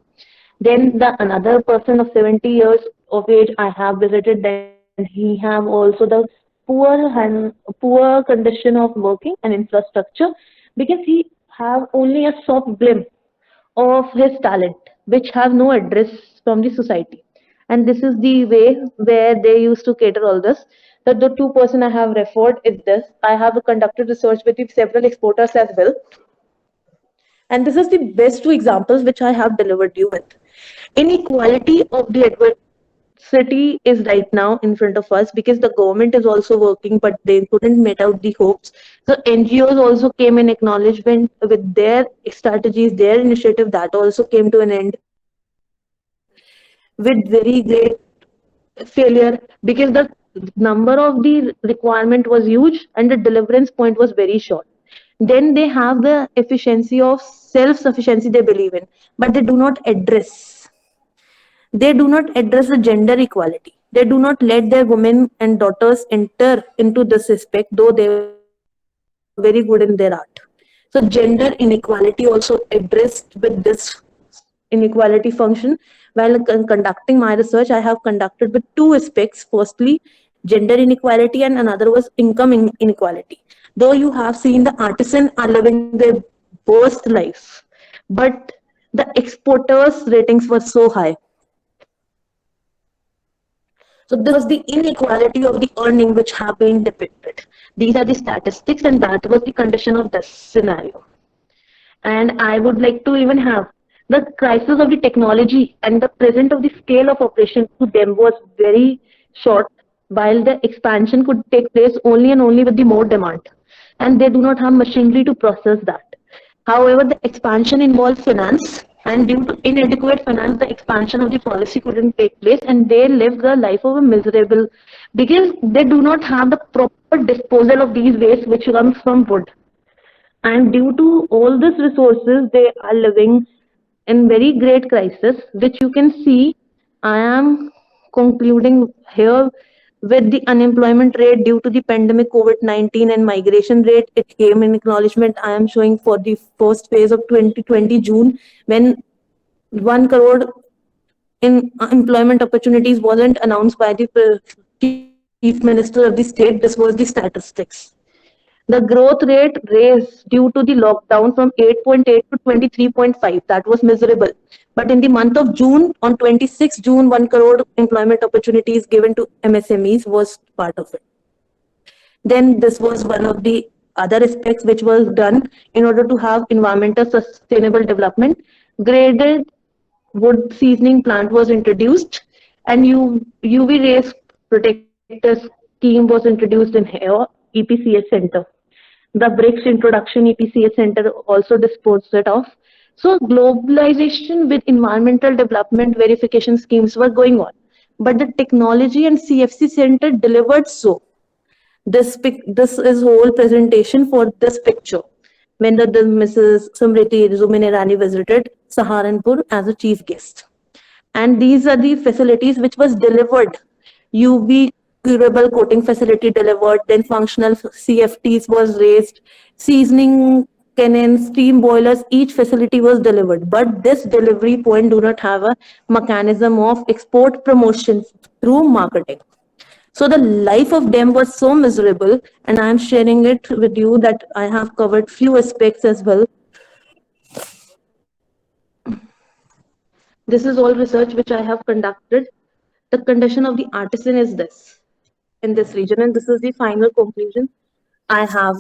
Then the another person of 70 years of age I have visited, then he have also the poor condition of working and infrastructure because he have only a soft glimpse of his talent, which have no address from the society. And this is the way where they used to cater all this. That the two person I have referred is this. I have conducted research with several exporters as well. And this is the best two examples which I have delivered you with. Inequality of the adversity is right now in front of us because the government is also working, but they couldn't meet out the hopes. So NGOs also came in acknowledgement with their strategies, their initiative that also came to an end with very great failure because the number of the requirement was huge and the deliverance point was very short. Then they have the efficiency of self-sufficiency they believe in, but they do not address the gender equality. They do not let their women and daughters enter into this aspect, though they were very good in their art. So gender inequality also addressed with this inequality function. While conducting my research, I have conducted with two aspects. Firstly, gender inequality, and another was income inequality. Though you have seen the artisan are living their worst life, but the exporters' ratings were so high. So this was the inequality of the earning which have been depicted. These are the statistics, and that was the condition of this scenario. And I would like to even have the crisis of the technology and the present of the scale of operation to them was very short, while the expansion could take place only and only with the more demand. And they do not have machinery to process that. However, the expansion involved finance, and due to inadequate finance, the expansion of the policy couldn't take place, and they live the life of a miserable because they do not have the proper disposal of these waste which comes from wood. And due to all these resources, they are living in very great crisis, which you can see. I am concluding here with the unemployment rate due to the pandemic COVID-19 and migration rate. It came in acknowledgement. I am showing for the first phase of 2020 June when 1 crore in employment opportunities wasn't announced by the Chief Minister of the state. This was the statistics. The growth rate raised due to the lockdown from 8.8 to 23.5. That was miserable. But in the month of June, on 26 June, 1 crore employment opportunities given to MSMEs was part of it. Then this was one of the other aspects which was done in order to have environmental sustainable development. Graded wood seasoning plant was introduced, and UV rays protector scheme was introduced in here, EPCS Center. The BRICS introduction EPCS Center also disposed it of. So globalization with environmental development verification schemes were going on. But the technology and CFC Center delivered so. This is whole presentation for this picture when the Mrs. Samriti Zumin Irani visited Saharanpur as a chief guest. And these are the facilities which was delivered. UV curable coating facility delivered, then functional CFTs was raised, seasoning cannons, steam boilers, each facility was delivered. But this delivery point do not have a mechanism of export promotion through marketing. So the life of them was so miserable, and I am sharing it with you that I have covered few aspects as well. This is all research which I have conducted. The condition of the artisan is this in this region, and this is the final conclusion I have.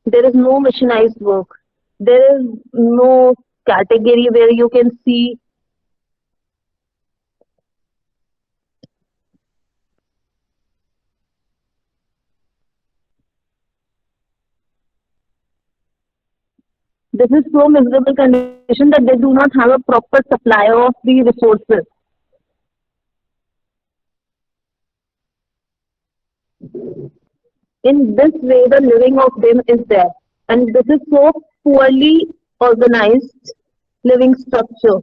There is no machinized work. There is no category where you can see. This is so miserable condition that they do not have a proper supply of the resources. In this way, the living of them is there. And this is so poorly organized living structure.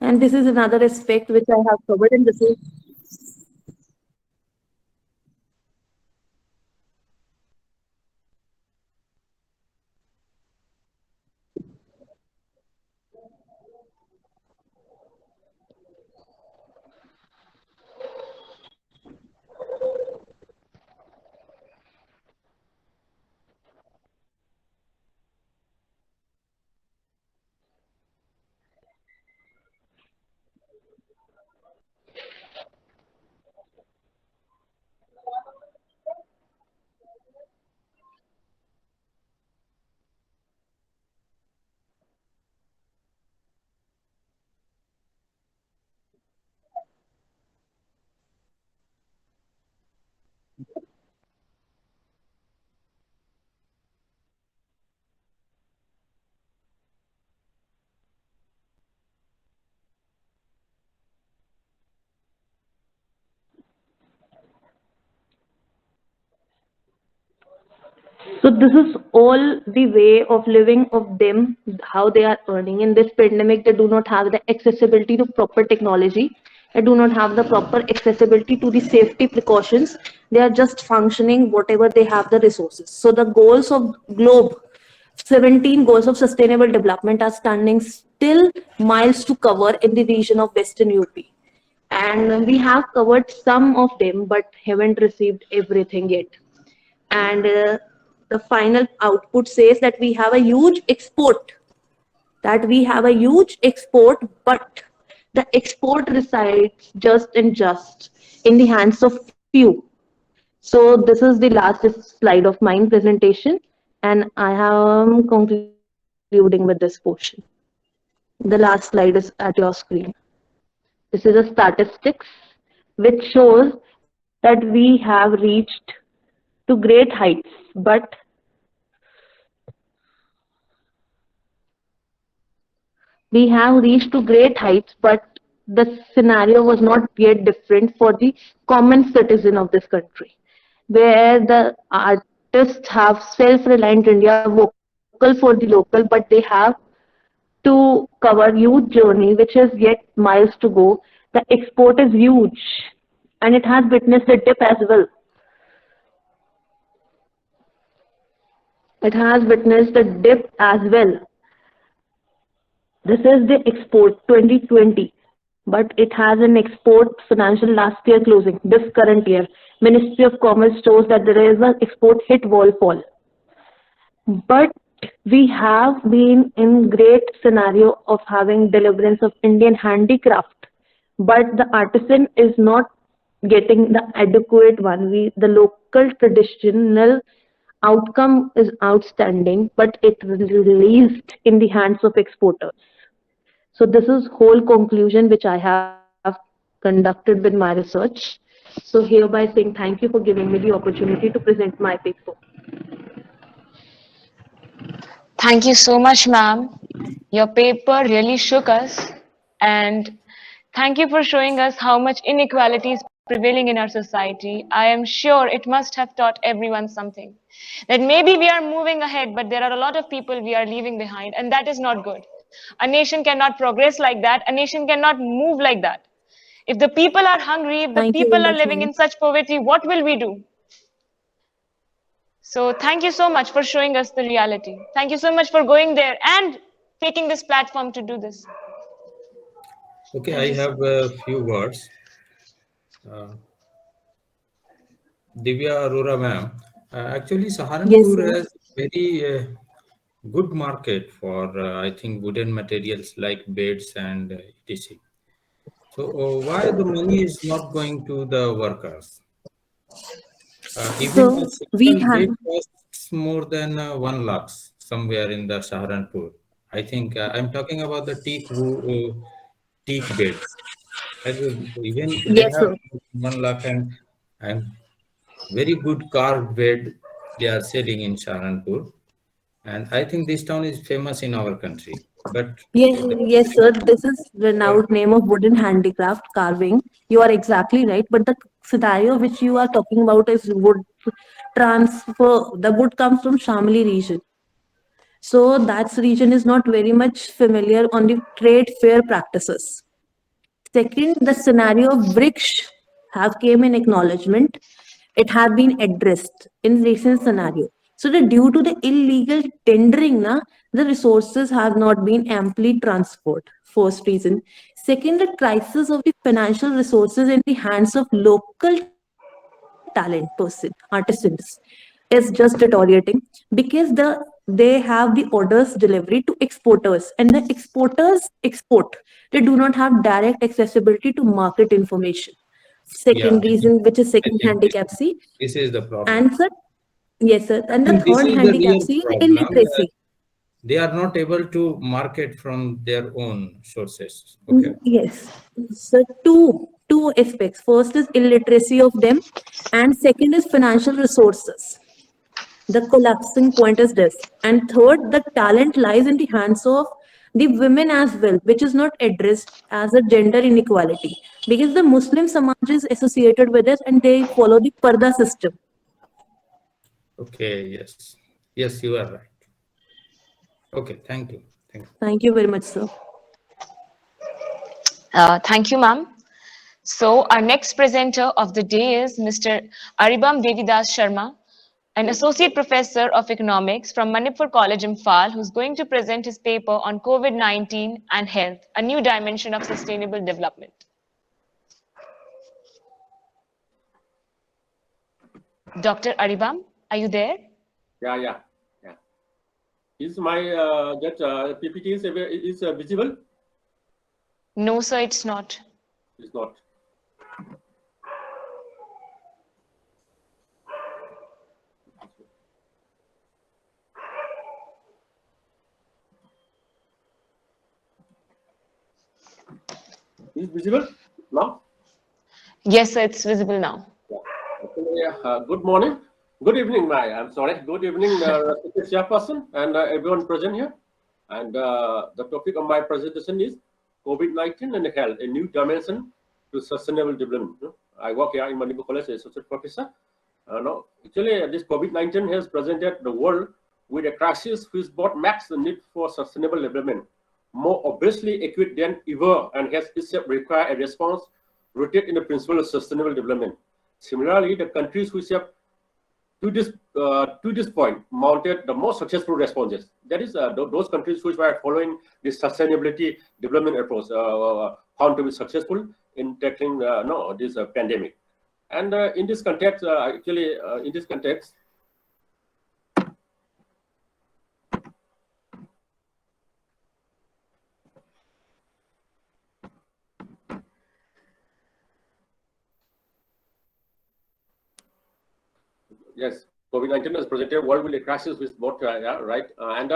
And this is another aspect which I have covered, and this is so this is all the way of living of them, how they are earning. In this pandemic, they do not have the accessibility to proper technology. They do not have the proper accessibility to the safety precautions. They are just functioning whatever they have the resources. So the goals of globe, 17 goals of sustainable development are standing still miles to cover in the region of Western UP. And we have covered some of them, but haven't received everything yet. And the final output says that we have a huge export, but the export resides just in the hands of few. So this is the last slide of my presentation, and I am concluding with this portion. The last slide is at your screen. This is a statistics which shows that we have reached to great heights, but we have reached to great heights, but the scenario was not yet different for the common citizen of this country, where the artists have self-reliant India, vocal for the local, but they have to cover huge journey, which is yet miles to go. The export is huge, and it has witnessed a dip as well. It has witnessed a dip as well. This is the export 2020, but it has an export financial last year closing, this current year. Ministry of Commerce shows that there is an export hit wall fall. But we have been in great scenario of having deliverance of Indian handicraft, but the artisan is not getting the adequate one. The local traditional outcome is outstanding, but it is released in the hands of exporters. So this is whole conclusion which I have conducted with my research. So hereby saying thank you for giving me the opportunity to present my paper. Thank you so much, ma'am. Your paper really shook us, and thank you for showing us how much inequality is prevailing in our society. I am sure it must have taught everyone something. That maybe we are moving ahead, but there are a lot of people we are leaving behind, and that is not good. A nation cannot progress like that. A nation cannot move like that. If the people are hungry, if the Thank you very people are much, living ma'am. in such poverty, what will we do? So thank you so much for showing us the reality. Thank you so much for going there and taking this platform to do this. Okay, Thank I you so have a few words. Divya Arora ma'am, actually Yes, Saharanpur sir. has very good market for I think wooden materials like beds and etc. So why the money is not going to the workers? Even a So we simple have, bed costs more than 1 lakh somewhere in the Saharanpur. I think I'm talking about the teak beds. Even they yes, have sir. 1 lakh and very good carved bed they are selling in Saharanpur. And I think this town is famous in our country. But Yes, the yes, sir. This is renowned name of wooden handicraft carving. You are exactly right. But the scenario which you are talking about is wood transfer. The wood comes from Shamli region. So that region is not very much familiar on the trade fair practices. Second, the scenario of Vriksh have came in acknowledgement. It have been addressed in recent scenario. So the due to the illegal tendering, the resources have not been amply transferred. First reason. Second, the crisis of the financial resources in the hands of local artisans is just deteriorating because they have the orders delivery to exporters and the exporters export. They do not have direct accessibility to market information. yeah, Second reason, which is I second think handicap C. this is the problem. And sir, yes, sir. I And the think this third is the handicap real C is problem. illiteracy. They are not able to market from their own sources. Okay. Yes. So two aspects. First is illiteracy of them, and second is financial resources. The collapsing point is this. And third, the talent lies in the hands of the women as well, which is not addressed as a gender inequality. Because the Muslim Samaj is associated with it and they follow the Parda system. Okay. Yes. Yes, you are right. Okay. Thank you. Thank you. Thank you very much, sir. Thank you, ma'am. So our next presenter of the day is Mr. Aribam Devidas Sharma, an associate professor of economics from Manipur College, Imphal, who's going to present his paper on COVID-19 and health, a new dimension of sustainable development. Dr. Aribam, are you there? Yeah. Is my PPT is visible? No, sir, it's not. It's not. Is visible now? Yes, sir, it's visible now. Yeah. Okay, good morning. Good evening, I'm sorry. Good evening, chairperson and everyone present here. And the topic of my presentation is COVID-19 and health, a new dimension to sustainable development. I work here in Manipur College as associate professor. No, actually, this COVID-19 has presented the world with a crisis which both makes the need for sustainable development more obviously acute than ever and has itself required a response rooted in the principle of sustainable development. Similarly, the countries which have to this point mounted the most successful responses. That is, those countries which were following the sustainability development approach found to be successful in tackling this pandemic. And in this context, yes, COVID-19 has presented world with a crisis with both, right? And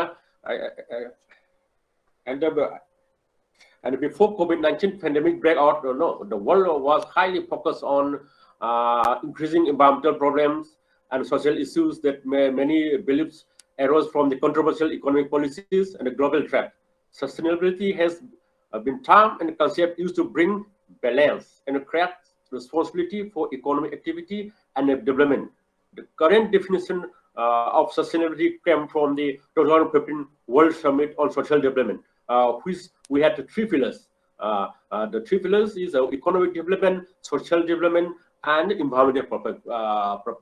before COVID-19 pandemic break out, the world was highly focused on increasing environmental problems and social issues that many believes arose from the controversial economic policies and the global threat. Sustainability has been termed and concept used to bring balance and create responsibility for economic activity and development. The current definition of sustainability came from the 2015 World Summit on Social Development, which we had the three pillars. The three pillars is economic development, social development, and environmental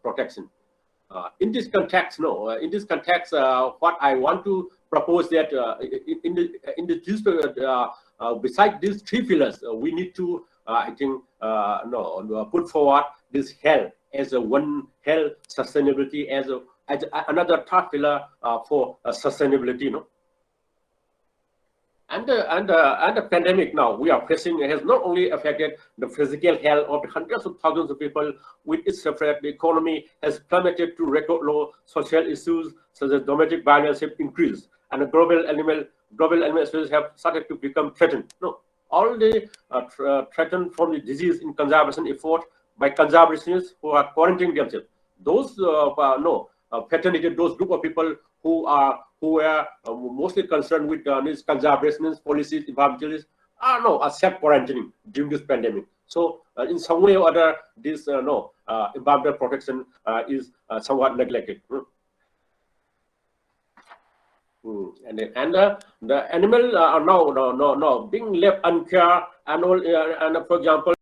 protection. In this context, what I want to propose that besides these three pillars, we need to, put forward this health as a one health, sustainability as another third pillar for sustainability. And the pandemic now we are facing has not only affected the physical health of hundreds of thousands of people, with its effect, the economy has plummeted to record low, social issues such as domestic violence have increased, and the global animal species have started to become threatened. All the threatened from the disease in conservation effort by conservationists who are quarantining themselves. Those those group of people who were mostly concerned with these conservationist policies, environmentalists, are self-quarantining during this pandemic. So in some way or other, this environmental protection is somewhat neglected. And the animal are now being left uncared, and for example,